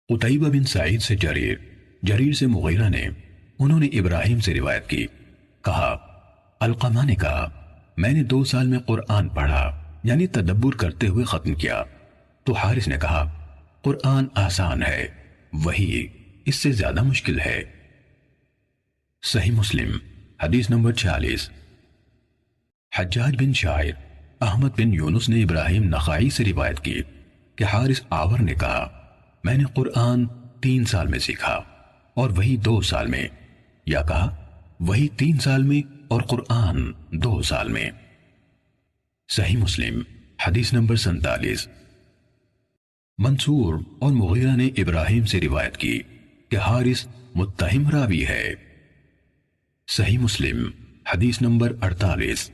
قتیبہ بن سعید سے جریر، جریر سے مغیرہ نے، انہوں نے ابراہیم سے روایت کی، کہا علقمہ نے کہا میں نے 2 سال میں قرآن پڑھا یعنی تدبر کرتے ہوئے ختم کیا، تو حارث نے کہا قرآن آسان ہے، وہی اس سے زیادہ مشکل ہے۔ صحیح مسلم حدیث نمبر 46۔ حجاج بن شاعر احمد بن یونس نے ابراہیم نخعی سے روایت کی کہ حارث اعور نے کہا میں نے قرآن 3 سال میں سیکھا اور وہی 2 سال میں، یا کہا وہی 3 سال میں اور قرآن 2 سال میں۔ صحیح مسلم حدیث نمبر 47۔ منصور اور مغیرہ نے ابراہیم سے روایت کی کہ حارث متہم راوی ہے۔ صحیح مسلم حدیث نمبر 48۔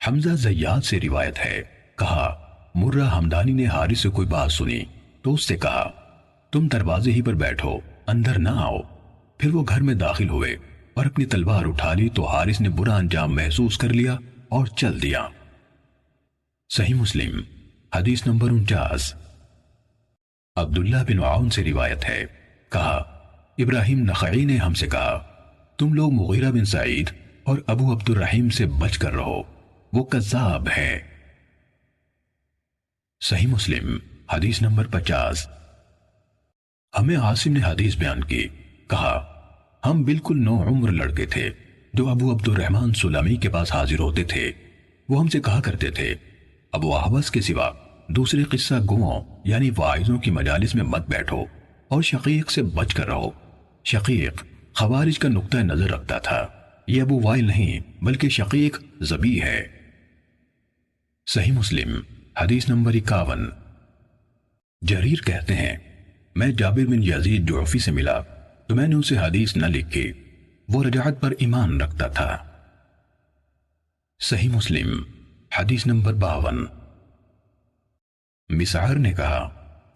حمزہ زیاد سے روایت ہے، کہا مرہ ہمدانی نے حارث سے کوئی بات سنی تو اس سے کہا تم دروازے ہی پر بیٹھو، اندر نہ آؤ۔ پھر وہ گھر میں داخل ہوئے اور اپنی تلوار اٹھا لی تو حارث نے برا انجام محسوس کر لیا اور چل دیا۔ صحیح مسلم حدیث نمبر 49۔ عبداللہ بن عون سے روایت ہے، کہا ابراہیم نخعی نے ہم سے کہا تم لوگ مغیرہ بن سعید اور ابو عبد الرحیم سے بچ کر رہو، وہ کذاب ہے۔ صحیح مسلم حدیث نمبر 50۔ ہمیں عاصم نے حدیث بیان کی، کہا ہم بالکل نو عمر لڑکے تھے جو ابو عبد الرحمن سلمی کے پاس حاضر ہوتے تھے، وہ ہم سے کہا کرتے تھے ابو احوص کے سوا دوسرے قصہ گوؤں یعنی واعظوں کی مجالس میں مت بیٹھو اور شقیق سے بچ کر رہو۔ شقیق خوارج کا نقطہ نظر رکھتا تھا، یہ ابو وائل نہیں بلکہ شقیق ذبیح ہے۔ صحیح مسلم حدیث نمبر 51۔ جریر کہتے ہیں میں جابر بن یزید جعفی سے ملا تو میں نے اسے حدیث نہ لکھی، وہ رجعت پر ایمان رکھتا تھا۔ صحیح مسلم حدیث نمبر 52۔ مسعر نے کہا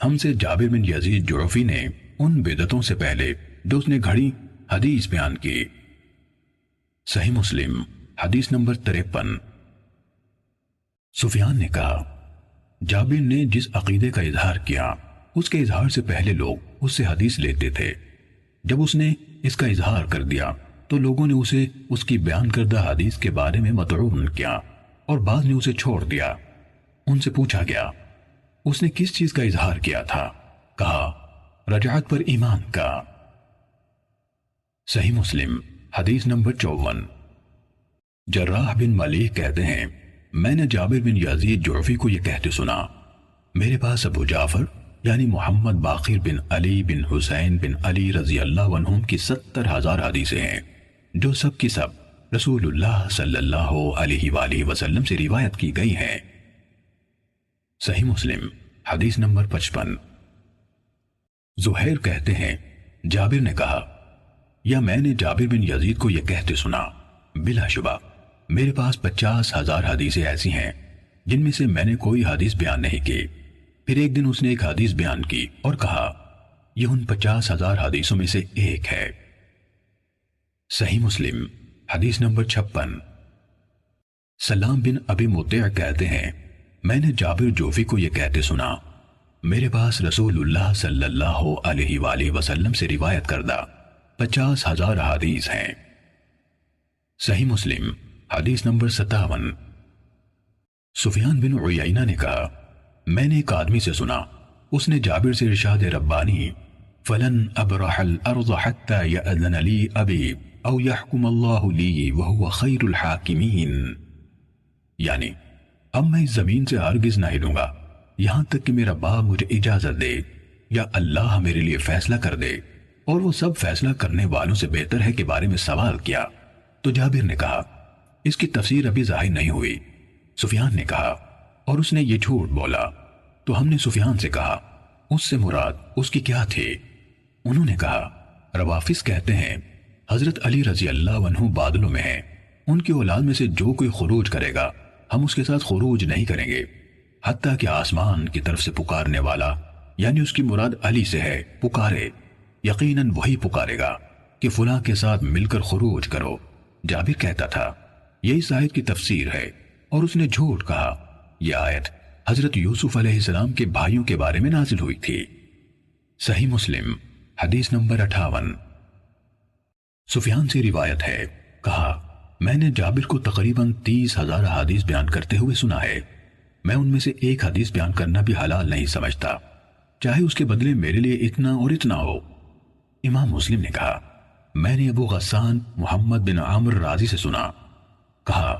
ہم سے جابر بن یزید جعفی نے ان بدعتوں سے پہلے جو اس نے گھڑی حدیث بیان کی۔ صحیح مسلم حدیث نمبر 53۔ سفیان نے کہا جابر نے جس عقیدے کا اظہار کیا اس کے اظہار سے پہلے لوگ اس سے حدیث لیتے تھے، جب اس نے اس کا اظہار کر دیا تو لوگوں نے اسے اس کی بیان کردہ حدیث کے بارے میں مطعون کیا اور بعض نے اسے چھوڑ دیا۔ ان سے پوچھا گیا اس نے کس چیز کا اظہار کیا تھا؟ کہا رجعت پر ایمان کا۔ صحیح مسلم حدیث نمبر 54۔ جراح بن ملیح کہتے ہیں میں نے جابر بن یزید جعفی کو یہ کہتے سنا میرے پاس ابو جعفر یعنی محمد باقر بن علی بن حسین بن علی رضی اللہ عنہم کی 70,000 حدیثیں ہیں جو سب کی سب رسول اللہ صلی اللہ علیہ وآلہ وسلم سے روایت کی گئی ہیں۔ صحیح مسلم حدیث نمبر 55۔ زہیر کہتے ہیں جابر نے کہا یا میں نے جابر بن یزید کو یہ کہتے سنا بلا شبہ میرے پاس 50,000 حدیثیں ایسی ہیں جن میں سے میں نے کوئی حدیث بیان نہیں کی۔ پھر ایک دن اس نے ایک حدیث بیان کی اور کہا یہ ان 50,000 حدیثوں میں سے ایک ہے۔ صحیح مسلم حدیث نمبر 56۔ سلام بن ابی مطیع کہتے ہیں میں نے جابر جوفی کو یہ کہتے سنا میرے پاس رسول اللہ صلی اللہ علیہ وآلہ وسلم سے روایت کردہ 50,000 حدیث ہیں۔ صحیح مسلم حدیث نمبر 57۔ سفیان بن عیینہ نے کہا میں نے ایک آدمی سے سنا اس نے جابر سے ارشاد ربانی فلن ابرح الارض حتى يأذن لي ابی او يحكم اللہ لی وهو خیر الحاکمین، یعنی اب میں اس زمین سے ہرگز نہ ہلوں گا یہاں تک کہ میرا باپ مجھے اجازت دے یا اللہ میرے لیے فیصلہ کر دے، اور وہ سب فیصلہ کرنے والوں سے بہتر ہے کے بارے میں سوال کیا۔ تو جابر نے کہا اس کی تفسیر ابھی ظاہر نہیں ہوئی۔ سفیان نے کہا اور اس نے یہ جھوٹ بولا۔ تو ہم نے سفیان سے کہا اس سے مراد اس کی کیا تھی؟ انہوں نے کہا روافظ کہتے ہیں حضرت علی رضی اللہ عنہ بادلوں میں ہیں، ان کی اولاد میں سے جو کوئی خروج کرے گا ہم اس کے ساتھ خروج نہیں کریں گے، حتیٰ کہ آسمان کی طرف سے پکارنے والا، یعنی اس کی مراد علی سے ہے، پکارے، یقیناً وہی پکارے گا کہ فلاں کے ساتھ مل کر خروج کرو۔ جابر کہتا تھا یہ اس آیت کی تفسیر ہے، اور اس نے جھوٹ کہا۔ یہ آیت حضرت یوسف علیہ السلام کے بھائیوں کے بارے میں نازل ہوئی تھی۔ صحیح مسلم حدیث نمبر 58۔ سفیان سے روایت ہے، کہا میں نے جابر کو تقریباً 30,000 حدیث بیان کرتے ہوئے سنا ہے، میں ان میں سے ایک حدیث بیان کرنا بھی حلال نہیں سمجھتا، چاہے اس کے بدلے میرے لیے اتنا اور اتنا ہو۔ امام مسلم نے کہا میں نے ابو غسان محمد بن عامر رازی سے سنا، کہا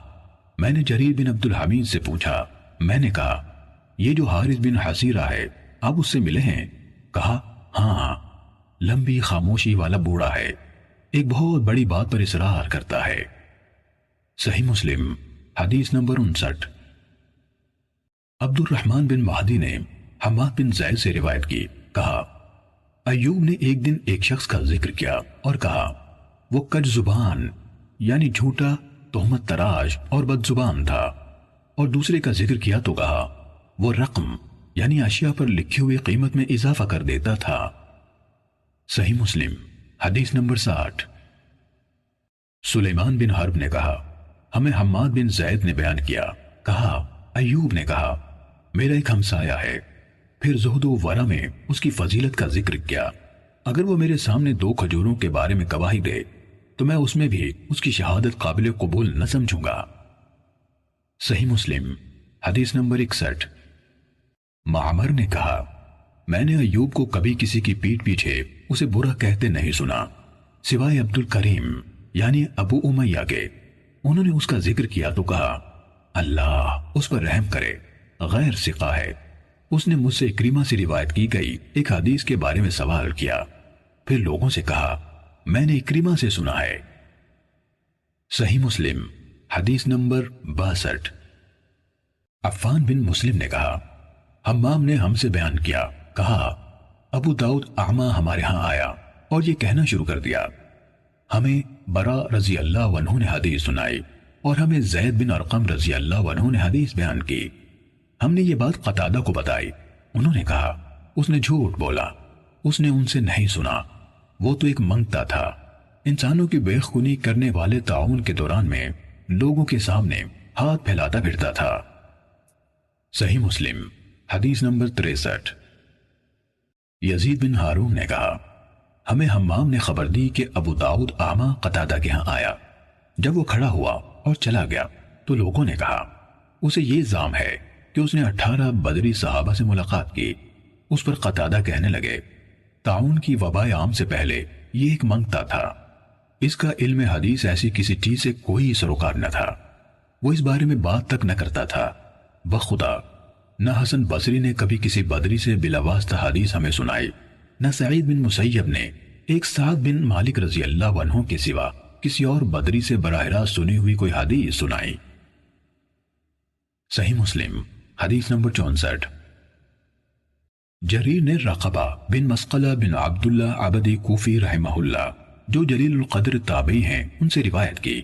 میں نے جریر بن عبد الحمید سے پوچھا، میں نے کہا یہ جو حارث بن حسیرہ ہے آپ اس سے ملے ہیں؟ کہا ہاں، لمبی خاموشی والا بوڑھا ہے، ایک بہت بڑی بات پر اصرار کرتا ہے۔ صحیح مسلم حدیث نمبر 59۔ عبد الرحمن بن مہدی نے حماد بن زید سے روایت کی، کہا ایوب نے ایک دن ایک شخص کا ذکر کیا اور کہا وہ کج زبان یعنی جھوٹا، تہمت تراش اور بد زبان تھا، اور دوسرے کا ذکر کیا تو کہا وہ رقم یعنی اشیاء پر لکھی ہوئی قیمت میں اضافہ کر دیتا تھا۔ صحیح مسلم حدیث نمبر 60۔ سلیمان بن حرب نے کہا ہمیں حماد بن زید نے بیان کیا، کہا ایوب نے کہا میرا ایک ہمسایہ ہے، پھر زہد و ورع میں اس کی فضیلت کا ذکر کیا، اگر وہ میرے سامنے 2 کھجوروں کے بارے میں گواہی دے تو میں اس میں بھی اس کی شہادت قابل قبول نہ سمجھوں گا۔ صحیح مسلم حدیث نمبر 61۔ معمر نے کہا میں نے ایوب کو کبھی کسی کی پیٹھ پیچھے اسے برا کہتے نہیں سنا سوائے عبد الکریم یعنی ابو امیہ کے، انہوں نے اس کا ذکر کیا تو کہا اللہ اس پر رحم کرے، غیر ثقہ ہے۔ اس نے مجھ سے اکریمہ سے روایت کی گئی ایک حدیث کے بارے میں سوال کیا، پھر لوگوں سے کہا میں نے اکریمہ سے سنا ہے۔ صحیح مسلم حدیث نمبر 62۔ عفان بن مسلم نے کہا حمام نے ہم سے بیان کیا، کہا ابو داؤد اعمہ ہمارے ہاں آیا اور یہ کہنا شروع کر دیا ہمیں برا رضی اللہ عنہ نے حدیث سنائی اور ہمیں زید بن ارقم رضی اللہ عنہ نے حدیث بیان کی۔ ہم نے یہ بات قتادہ کو بتائی، انہوں نے کہا اس نے جھوٹ بولا، اس نے ان سے نہیں سنا، وہ تو ایک منگتا تھا، انسانوں کی بے خونی کرنے والے طاعون کے دوران میں لوگوں کے سامنے ہاتھ پھیلاتا پھرتا تھا۔ صحیح مسلم حدیث نمبر 63۔ یزید بن ہارون نے کہا ہمیں حمام نے خبر دی کہ ابو داؤد اعمہ قتادہ کے ہاں آیا، جب وہ کھڑا ہوا اور چلا گیا تو لوگوں نے کہا اسے یہ الزام ہے کہ اس نے 18 بدری صحابہ سے ملاقات کی۔ اس پر قتادہ کہنے لگے طاعون کی وبا عام سے پہلے یہ ایک منگتا تھا، اس کا علم حدیث ایسی کسی چیز سے کوئی سروکار نہ تھا، وہ اس بارے میں بات تک نہ کرتا تھا۔ بخدا نہ حسن بصری نے کبھی کسی بدری سے بلا واسطہ حدیث ہمیں سنائی، نہ سعید بن مسیب نے ایک سعد بن مالک رضی اللہ عنہ کے سوا کسی اور بدری سے براہ راست سنی ہوئی کوئی حدیث سنائی۔ صحیح مسلم حدیث نمبر 64۔ جریر نے رقبہ بن مسقلہ بن عبداللہ عبدی کوفی رحمہ اللہ جو جلیل القدر تابعی ہیں ان سے روایت کی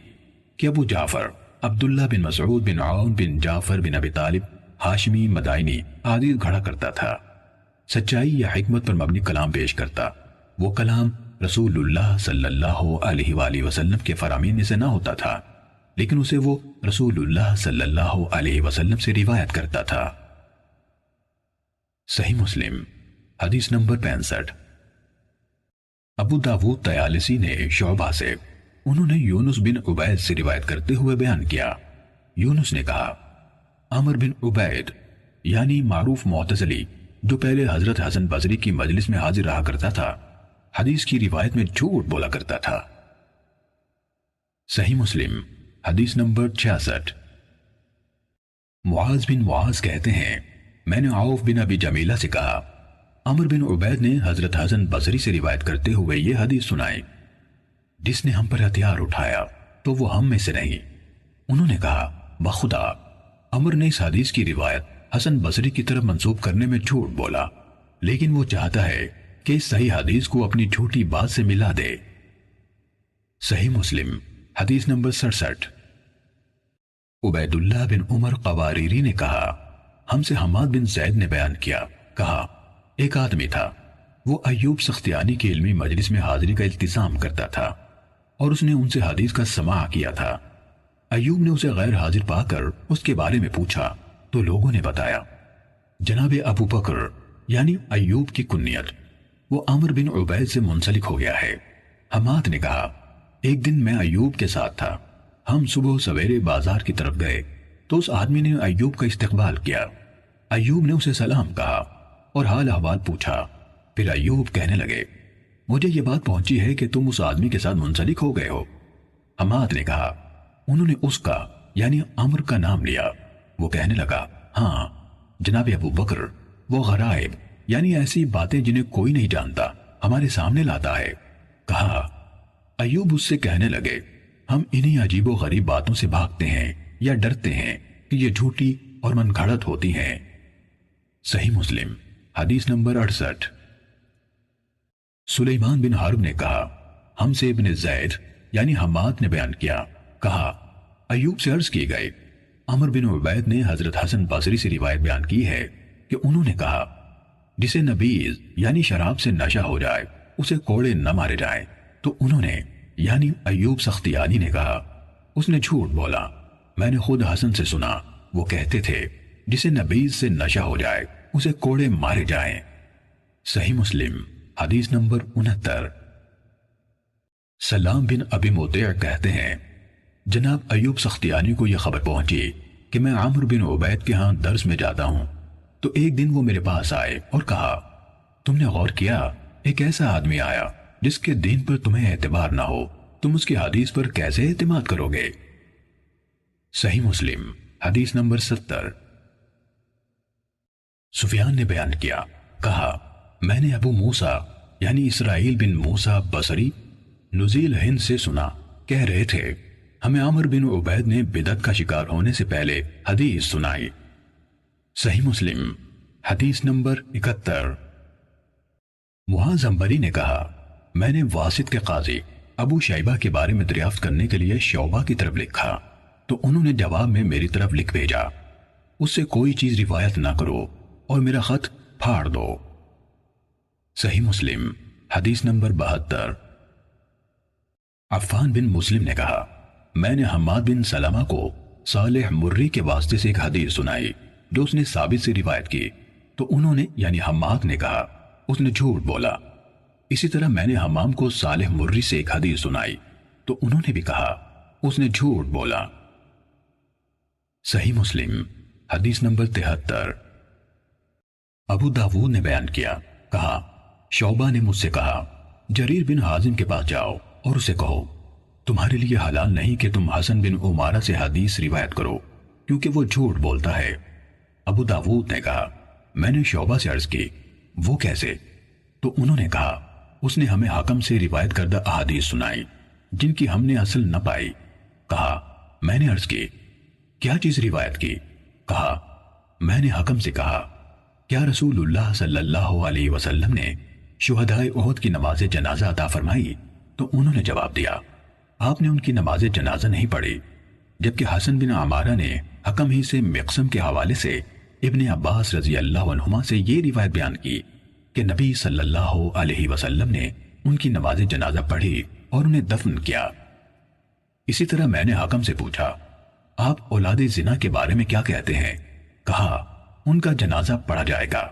کہ ابو جعفر عبداللہ بن مسعود بن عون بن جعفر بن ابی طالب ہاشمی مدائنی حدیث گھڑا کرتا تھا، سچائی یا حکمت پر مبنی کلام پیش کرتا، وہ کلام رسول اللہ صلی اللہ علیہ وآلہ وسلم کے فرامین میں سے نہ ہوتا تھا، لیکن اسے وہ رسول اللہ صلی اللہ علیہ وسلم سے روایت کرتا تھا۔ صحیح مسلم حدیث نمبر 65۔ ابو داود طیالسی نے شعبہ سے، انہوں نے یونس بن عبید سے روایت کرتے ہوئے بیان کیا، یونس نے کہا عمر بن عبید یعنی معروف معتزلی جو پہلے حضرت حسن بصری کی مجلس میں حاضر رہا کرتا تھا، حدیث کی روایت میں جھوٹ بولا کرتا تھا۔ صحیح مسلم حدیث نمبر 66۔ معاذ بن معاذ کہتے ہیں میں نے عوف بن ابی جمیلہ سے کہا، عمر بن عبید نے حضرت حسن بصری سے روایت کرتے ہوئے یہ حدیث سنائی، جس نے ہم پر ہتھیار اٹھایا تو وہ ہم میں سے نہیں۔ انہوں نے کہا بخدا عمر نے اس حدیث کی روایت حسن بصری کی طرف منسوب کرنے میں جھوٹ بولا، لیکن وہ چاہتا ہے کہ اس صحیح حدیث کو اپنی جھوٹی بات سے ملا دے۔ صحیح مسلم حدیث نمبر 67۔ عبید اللہ بن عمر قواریری نے کہا ہم سے حماد بن زید نے بیان کیا، کہا ایک آدمی تھا، وہ ایوب سختیانی کی علمی مجلس میں حاضری کا التزام کرتا تھا اور اس نے ان سے حدیث کا سماع کیا تھا۔ ایوب نے اسے غیر حاضر پا کر اس کے بارے میں پوچھا تو لوگوں نے بتایا جناب ابو بکر یعنی ایوب کی کنیت، وہ عمر بن عبید سے منسلک ہو گیا ہے۔ حماد نے کہا ایک دن میں ایوب کے ساتھ تھا، ہم صبح سویرے بازار کی طرف گئے تو اس آدمی نے ایوب کا استقبال کیا۔ ایوب نے اسے سلام کہا اور حال احوال پوچھا، پھر ایوب کہنے لگے مجھے یہ بات پہنچی ہے کہ تم اس آدمی کے ساتھ منسلک ہو گئے ہو۔ حماد نے کہا انہوں نے اس کا یعنی عمر کا نام لیا، وہ کہنے لگا ہاں جناب ابو بکر، وہ غرائب یعنی ایسی باتیں جنہیں کوئی نہیں جانتا ہمارے سامنے لاتا ہے۔ کہا ایوب اس سے کہنے لگے ہم انہی عجیب و غریب باتوں سے بھاگتے ہیں یا ڈرتے ہیں کہ یہ جھوٹی اور من گھڑت ہوتی ہیں۔ صحیح مسلم حدیث نمبر 68۔ سلیمان بن حرب نے کہا ہم سے ابن زید یعنی حماد نے بیان کیا، کہا ایوب سے عرض کی گئی عمر بن عبید نے حضرت حسن بصری سے روایت بیان کی ہے کہ انہوں نے کہا جسے نبیذ یعنی شراب سے نشہ ہو جائے اسے کوڑے نہ مارے جائیں، تو انہوں نے یعنی ایوب سختیانی نے کہا اس نے جھوٹ بولا، میں نے خود حسن سے سنا وہ کہتے تھے جسے نبیذ سے نشہ ہو جائے اسے کوڑے مارے جائیں۔ صحیح مسلم حدیث نمبر 69۔ سلام بن ابی مطیع کہتے ہیں جناب ایوب سختیانی کو یہ خبر پہنچی کہ میں عمر بن عبید کے ہاں درس میں جاتا ہوں، تو ایک دن وہ میرے پاس آئے اور کہا تم نے غور کیا ایک ایسا آدمی آیا جس کے دین پر تمہیں اعتبار نہ ہو، تم اس کی حدیث پر کیسے اعتماد کرو گے؟ صحیح مسلم حدیث نمبر 70۔ سفیان نے بیان کیا، کہا میں نے ابو موسیٰ یعنی اسرائیل بن موسیٰ بصری نزیل ہند سے سنا، کہہ رہے تھے ہمیں عمر بن عبید نے بدعت کا شکار ہونے سے پہلے حدیث سنائی۔ صحیح مسلم حدیث نمبر 71۔ معاذ عنبری نے کہا میں نے واسط کے قاضی ابو شیبہ کے بارے میں دریافت کرنے کے لیے شعبہ کی طرف لکھا تو انہوں نے جواب میں میری طرف لکھ بھیجا اس سے کوئی چیز روایت نہ کرو اور میرا خط پھاڑ دو۔ صحیح مسلم حدیث نمبر 72۔ عفان بن مسلم نے کہا میں نے حماد بن سلمہ کو صالح مری کے واسطے سے ایک حدیث سنائی جو اس نے ثابت سے روایت کی، تو انہوں نے یعنی حماد نے کہا اس نے جھوٹ بولا۔ اسی طرح میں نے حمام کو صالح مری سے ایک حدیث سنائی تو انہوں نے بھی کہا اس نے جھوٹ بولا۔ صحیح مسلم حدیث نمبر 73۔ ابو داود نے بیان کیا، کہا شعبہ نے مجھ سے کہا جریر بن حازم کے پاس جاؤ اور اسے کہو تمہارے لیے حلال نہیں کہ تم حسن بن عمارہ سے حدیث روایت کرو کیونکہ وہ جھوٹ بولتا ہے۔ ابو داود نے کہا میں نے شعبہ سے عرض کی وہ کیسے؟ تو انہوں نے کہا اس نے ہمیں حکم سے روایت کردہ احادیث سنائی جن کی ہم نے اصل نہ پائی۔ کہا میں نے عرض کی کیا چیز روایت کی؟ کہا میں نے حکم سے کہا کیا رسول اللہ صلی اللہ علیہ وسلم نے شہدائے احد کی نماز جنازہ عطا فرمائی؟ تو انہوں نے جواب دیا آپ نے ان کی نماز جنازہ نہیں پڑھی، جبکہ حسن بن عمارہ نے حکم ہی سے مقسم کے حوالے سے ابن عباس رضی اللہ عنہما سے یہ روایت بیان کی کہ نبی صلی اللہ علیہ وسلم نے ان کی نماز جنازہ پڑھی اور انہیں دفن کیا۔ اسی طرح میں نے حکم سے پوچھا آپ اولاد زنا کے بارے میں کیا کہتے ہیں؟ کہا ان کا جنازہ پڑھا جائے گا۔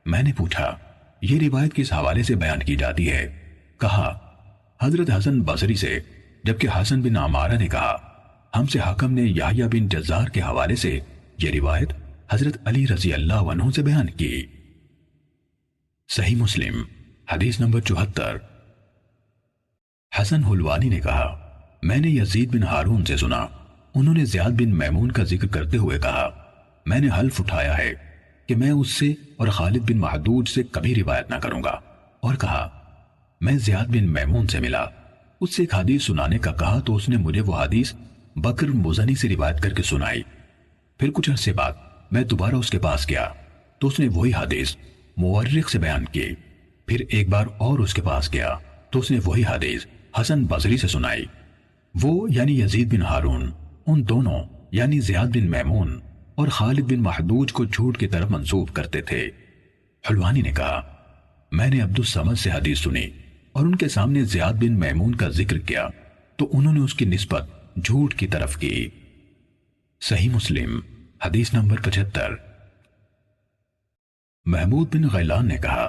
میں نے پوچھا یہ روایت کس حوالے سے بیان کی جاتی ہے؟ کہا حضرت حسن بصری سے، جبکہ حسن بن عمارہ نے کہا ہم سے حکم نے یحییٰ بن جزار کے حوالے سے یہ روایت حضرت علی رضی اللہ عنہ سے بیان کی۔ صحیح مسلم حدیث نمبر 74۔ حسن حلوانی نے کہا میں نے یزید بن ہارون سے سنا، انہوں نے زیاد بن میمون کا ذکر کرتے ہوئے کہا میں نے حلف اٹھایا ہے کہ میں اس سے اور خالد بن محدود سے کبھی روایت نہ کروں گا، اور کہا میں زیاد بن میمون سے ملا، اس سے ایک حدیث سنانے کا کہا تو اس نے مجھے وہ حدیث بکر مزنی سے روایت کر کے سنائی۔ پھر کچھ عرصے بعد میں دوبارہ اس کے پاس گیا تو اس نے وہی حدیث مورخ سے بیان کی۔ پھر ایک بار اور اس کے پاس گیا تو اس نے وہی حدیث حسن بصری سے سنائی۔ وہ یعنی یزید بن ہارون ان دونوں یعنی زیاد بن میمون اور خالد بن محدود کو جھوٹ کی طرف منسوب کرتے تھے۔ حلوانی نے کہا میں نے عبد الصمد سے حدیث سنی اور ان کے سامنے زیاد بن میمون کا ذکر کیا تو انہوں نے اس کی نسبت جھوٹ کی طرف کی۔ صحیح مسلم حدیث نمبر 75۔ محمود بن غیلان نے کہا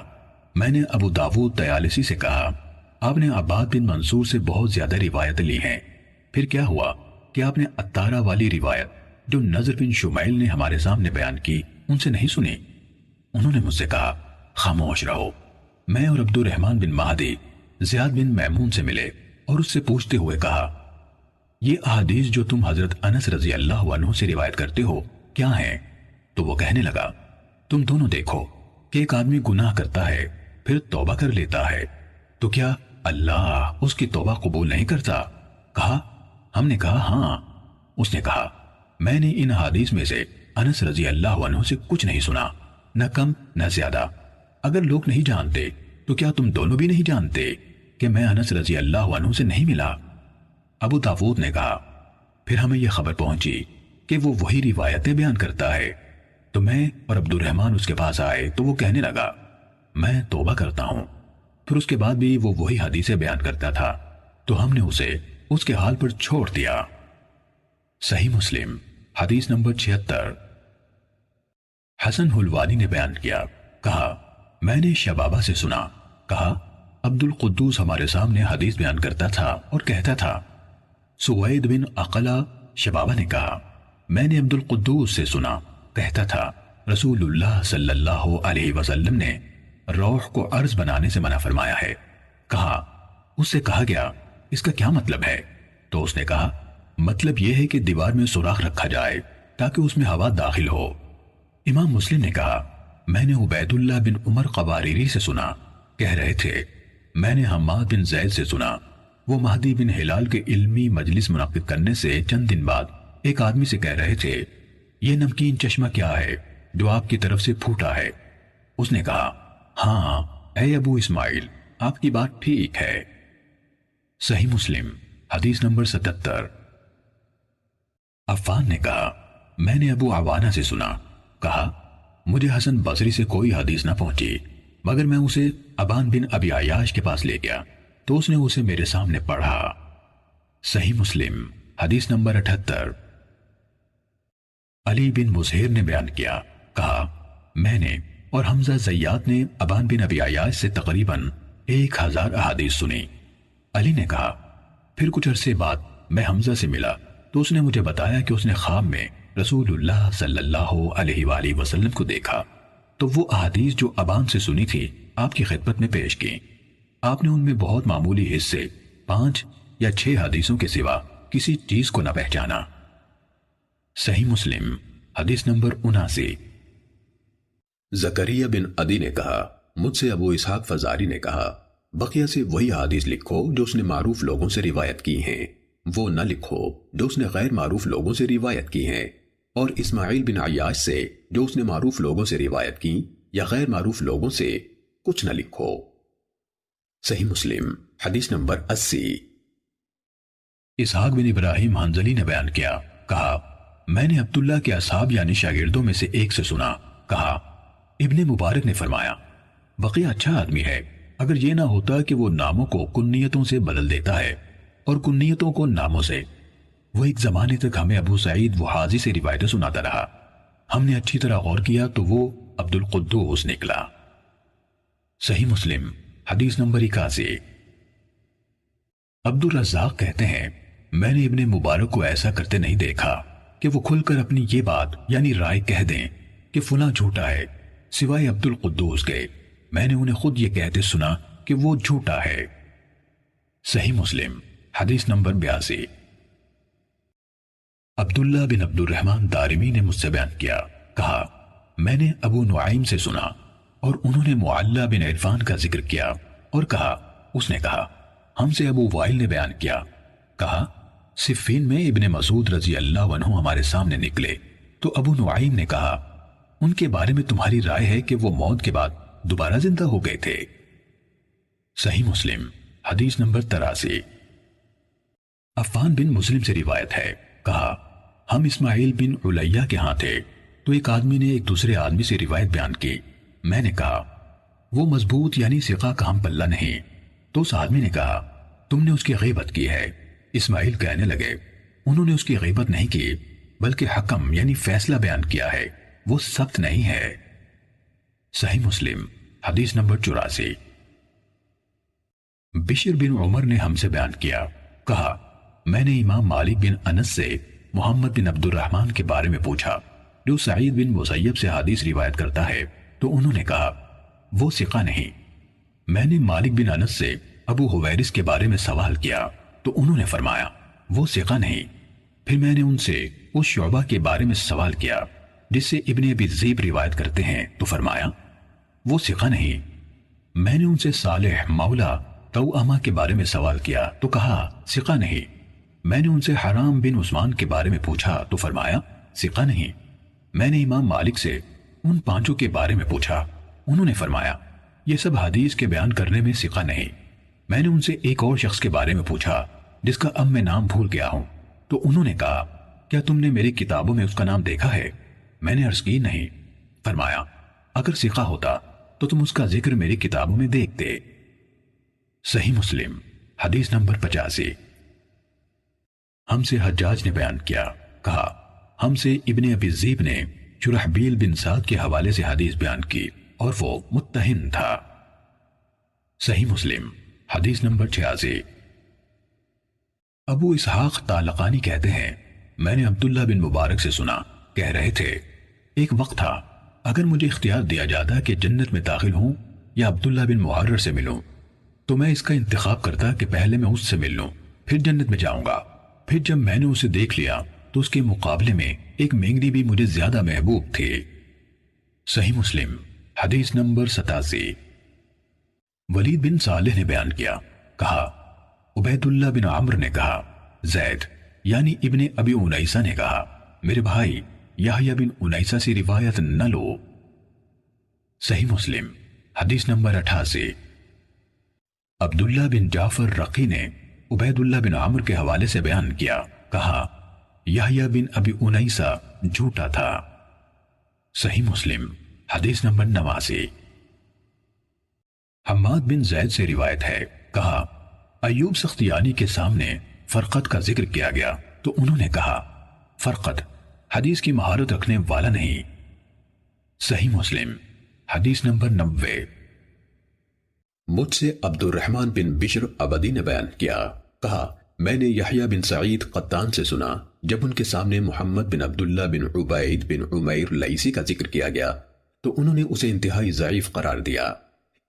میں نے ابو داود طیالسی سے کہا آپ نے عباد بن منصور سے بہت زیادہ روایت لی ہیں، پھر کیا ہوا کہ آپ نے اتارہ والی روایت جو نضر بن شمیل نے ہمارے سامنے بیان کی ان سے نہیں سنی؟ انہوں نے مجھ سے کہا خاموش رہو۔ میں اور عبد الرحمن بن مہدی زیاد بن میمون سے ملے اور اس سے پوچھتے ہوئے کہا یہ احادیث جو تم حضرت انس رضی اللہ عنہ سے روایت کرتے ہو کیا ہیں؟ تو وہ کہنے لگا تم دونوں دیکھو کہ ایک آدمی گناہ کرتا ہے پھر توبہ کر لیتا ہے تو کیا اللہ اس کی توبہ قبول نہیں کرتا؟ کہا ہم نے کہا ہاں۔ اس نے کہا میں نے ان حدیث میں سے انس رضی اللہ عنہ سے کچھ نہیں سنا، نہ کم نہ زیادہ۔ اگر لوگ نہیں جانتے تو کیا تم دونوں بھی نہیں جانتے کہ میں انس رضی اللہ عنہ سے نہیں ملا؟ ابو داود نے کہا پھر ہمیں یہ خبر پہنچی کہ وہ وہی روایتیں بیان کرتا ہے تو میں اور عبد الرحمن اس کے پاس آئے تو وہ کہنے لگا میں توبہ کرتا ہوں، پھر اس کے بعد بھی وہ وہی حدیثیں بیان کرتا تھا تو ہم نے اسے اس کے حال پر چھوڑ دیا۔ صحیح مسلم حدیث نمبر 76۔ حسن حلوانی نے بیان کیا کہا میں نے شبابہ سے سنا، کہا عبد القدوس ہمارے سامنے حدیث بیان کرتا تھا اور کہتا تھا سوید بن اقلا شبابہ نے کہا میں نے عبد القدوس سے سنا، کہتا تھا رسول اللہ صلی اللہ علیہ وسلم نے روح کو عرض بنانے سے منع فرمایا ہے۔ کہا اس سے کہا گیا اس کا کیا مطلب ہے؟ تو اس نے کہا مطلب یہ ہے کہ دیوار میں سوراخ رکھا جائے تاکہ اس میں ہوا داخل ہو۔ امام مسلم نے کہا میں نے عبید اللہ بن عمر قواریری سے سنا، کہہ رہے تھے میں نے حماد بن زید سے سنا، وہ مہدی بن ہلال کے علمی مجلس منعقد کرنے سے چند دن بعد ایک آدمی سے کہہ رہے تھے یہ نمکین چشمہ کیا ہے جو آپ کی طرف سے پھوٹا ہے؟ اس نے کہا ہاں اے ابو اسماعیل آپ کی بات ٹھیک ہے۔ صحیح مسلم حدیث نمبر 77۔ عفان نے کہا میں نے ابو عوانہ سے سنا، کہا مجھے حسن بصری سے کوئی حدیث نہ پہنچی مگر میں اسے ابان بن ابی عیاش کے پاس لے گیا تو اس نے اسے میرے سامنے پڑھا۔ صحیح مسلم حدیث نمبر 78۔ علی بن مظہر نے بیان کیا، کہا میں نے اور حمزہ زیات نے ابان بن ابی عیاش سے تقریباً 1000 احادیث سنی۔ علی نے کہا پھر کچھ عرصے بعد میں حمزہ سے ملا تو اس نے مجھے بتایا کہ اس نے خواب میں رسول اللہ صلی اللہ علیہ وآلہ وسلم کو دیکھا تو وہ احادیث جو ابان سے سنی تھی آپ کی خدمت میں پیش کی۔ آپ نے ان میں بہت معمولی حصے 5 یا 6 حدیثوں کے سوا کسی چیز کو نہ پہچانا۔ صحیح مسلم حدیث نمبر 79۔ زکریا بن عدی نے کہا مجھ سے ابو اسحاق فزاری نے کہا بقیہ سے وہی حدیث لکھو جو اس نے معروف لوگوں سے روایت کی ہیں، وہ نہ لکھو جو اس نے غیر معروف لوگوں سے روایت کی ہیں، اور اسماعیل بن عیاش سے جو اس نے معروف لوگوں سے روایت کی یا غیر معروف لوگوں سے کچھ نہ لکھو۔ صحیح مسلم حدیث نمبر 80۔ اسحاق بن ابراہیم حنظلی نے بیان کیا، کہا میں نے عبداللہ کے اصحاب یعنی شاگردوں میں سے ایک سے سنا، کہا ابن مبارک نے فرمایا بقیہ اچھا آدمی ہے اگر یہ نہ ہوتا کہ وہ ناموں کو کنیتوں سے بدل دیتا ہے اور کنیتوں کو ناموں سے۔ وہ ایک زمانے تک ہمیں ابو سعید وحازی سے روایتیں سناتا رہا، ہم نے اچھی طرح غور کیا تو وہ عبد القدوس نکلا۔ صحیح مسلم حدیث نمبر 81۔ عبد الرزاق کہتے ہیں میں نے ابن مبارک کو ایسا کرتے نہیں دیکھا کہ وہ کھل کر اپنی یہ بات یعنی رائے کہہ دیں کہ فلاں جھوٹا ہے، سوائے عبد القدوس کے میں نے انہیں خود یہ کہتے سنا کہ وہ جھوٹا ہے۔ صحیح مسلم حدیث نمبر 82۔ عبداللہ بن عبد الرحمن دارمی نے مجھ سے بیان کیا، کہا میں نے ابو نعیم سے سنا اور انہوں نے معلّہ بن عرفان کا ذکر کیا اور کہا اس نے کہا ہم سے ابو وائل نے بیان کیا، کہا صفین میں ابن مسعود رضی اللہ عنہ ہمارے سامنے نکلے تو ابو نعیم نے کہا ان کے بارے میں تمہاری رائے ہے کہ وہ موت کے بعد دوبارہ زندہ ہو گئے تھے؟ صحیح مسلم حدیث نمبر 83۔ عفان بن مسلم سے روایت ہے، کہا ہم اسماعیل بن علیہ کے ہاں تھے تو ایک آدمی نے ایک دوسرے آدمی سے روایت بیان کی۔ میں نے کہا وہ مضبوط یعنی ثقہ کا ہم پلہ نہیں، تو اس آدمی نے کہا تم نے اس کی غیبت کی ہے۔ اسماعیل کہنے لگے انہوں نے اس کی غیبت نہیں کی بلکہ حکم یعنی فیصلہ بیان کیا ہے، وہ ثبت نہیں ہے۔ صحیح مسلم حدیث نمبر 84۔ بشر بن عمر نے ہم سے بیان کیا، کہا میں نے امام مالک بن انس سے محمد بن عبد الرحمن کے بارے میں پوچھا جو سعید بن مسیب سے حدیث روایت کرتا ہے، تو انہوں نے کہا وہ ثقہ نہیں۔ میں نے مالک بن انس سے ابو حویرث کے بارے میں سوال کیا تو انہوں نے فرمایا وہ ثقہ نہیں۔ پھر میں نے ان سے اس شعبہ کے بارے میں سوال کیا جس سے ابن ابی ذئب روایت کرتے ہیں، تو فرمایا وہ ثقہ نہیں۔ میں نے ان سے صالح مولا توأمہ کے بارے میں سوال کیا تو کہا ثقہ نہیں۔ میں نے ان سے حرام بن عثمان کے بارے میں پوچھا تو فرمایا ثقہ نہیں۔ میں نے امام مالک سے ان پانچوں کے بارے میں پوچھا، انہوں نے فرمایا یہ سب حدیث کے بیان کرنے میں ثقہ نہیں۔ میں نے ان سے ایک اور شخص کے بارے میں پوچھا جس کا اب میں نام بھول گیا ہوں، تو انہوں نے کہا کیا تم نے میری کتابوں میں اس کا نام دیکھا ہے؟ میں نے عرض کی نہیں۔ فرمایا اگر ثقہ ہوتا تو تم اس کا ذکر میری کتابوں میں دیکھتے۔ صحیح مسلم حدیث نمبر 85۔ ہم سے حجاج نے بیان کیا، کہا ہم سے ابن ابی ذئب نے شرحبیل بن سعد کے حوالے سے حدیث بیان کی اور وہ متہم تھا۔ صحیح مسلم حدیث نمبر 86۔ ابو اسحاق طالقانی کہتے ہیں میں نے عبداللہ بن مبارک سے سنا، کہہ رہے تھے ایک وقت تھا اگر مجھے اختیار دیا جاتا کہ جنت میں داخل ہوں یا عبداللہ بن محرر سے ملوں تو میں اس کا انتخاب کرتا کہ پہلے میں اس سے مل لوں پھر جنت میں جاؤں گا۔ پھر جب میں نے اسے دیکھ لیا تو اس کے مقابلے میں ایک مینگنی بھی مجھے زیادہ محبوب تھی۔ صحیح مسلم حدیث نمبر 87۔ ولید بن صالح نے بیان کیا، کہا عبید اللہ بن عمرو نے کہا زید یعنی ابن ابی انیسہ نے کہا میرے بھائی یحییٰ بن انیسہ سے روایت نہ لو۔ صحیح مسلم حدیث نمبر 88۔ عبداللہ بن جعفر رقی نے عبید اللہ بن عمرو کے حوالے سے بیان کیا، کہا یحییٰ بن ابی انیسہ جھوٹا تھا۔ صحیح مسلم حدیث نمبر 89۔ حماد بن زید سے روایت ہے، کہا ایوب سختیانی کے سامنے فرقت کا ذکر کیا گیا تو انہوں نے کہا فرقت حدیث کی مہارت رکھنے والا نہیں۔ صحیح مسلم حدیث نمبر 90۔ مجھ سے عبد الرحمن بن بشر عبدی نے بیان کیا، کہا میں نے یحییٰ بن سعید قطان سے سنا جب ان کے سامنے محمد بن عبداللہ بن عبید بن عمیر لیثی کا ذکر کیا گیا تو انہوں نے اسے انتہائی ضعیف قرار دیا۔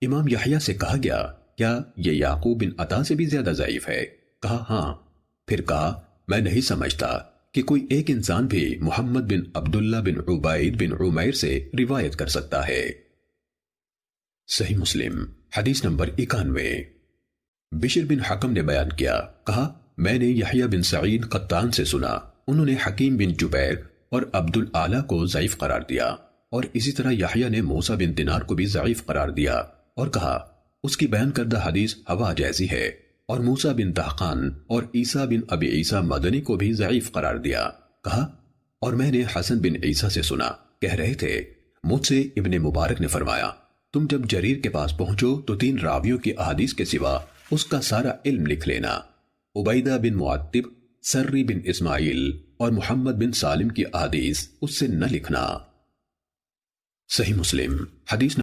امام یحییٰ سے کہا گیا کیا یہ یعقوب بن عطا سے بھی زیادہ ضعیف ہے؟ کہا ہاں۔ پھر کہا میں نہیں سمجھتا کہ کوئی ایک انسان بھی محمد بن عبداللہ بن عبید بن عمیر سے روایت کر سکتا ہے۔ صحیح مسلم حدیث نمبر 91۔ بشر بن حکم نے بیان کیا، کہا میں نے یحییٰ بن سعید قطان سے سنا انہوں نے حکیم بن جبیر اور عبد الاعلی کو ضعیف قرار دیا، اور اسی طرح یحییٰ نے موسیٰ بن دینار کو بھی ضعیف قرار دیا اور کہا اس کی بیان کردہ حدیث ہوا جیسی ہے، اور موسیٰ بن دہقان اور عیسیٰ بن ابی عیسیٰ مدنی کو بھی ضعیف قرار دیا۔ کہا اور میں نے حسن بن عیسیٰ سے سنا، کہہ رہے تھے مجھ سے ابن مبارک نے فرمایا تم جب جریر کے پاس پہنچو تو 3 راویوں کی احادیث کے سوا اس کا سارا علم لکھ لینا، عبیدہ بن معتب، سری بن اسماعیل اور محمد بن سالم کی احادیث اس سے نہ لکھنا۔ صحیح مسلم حدیث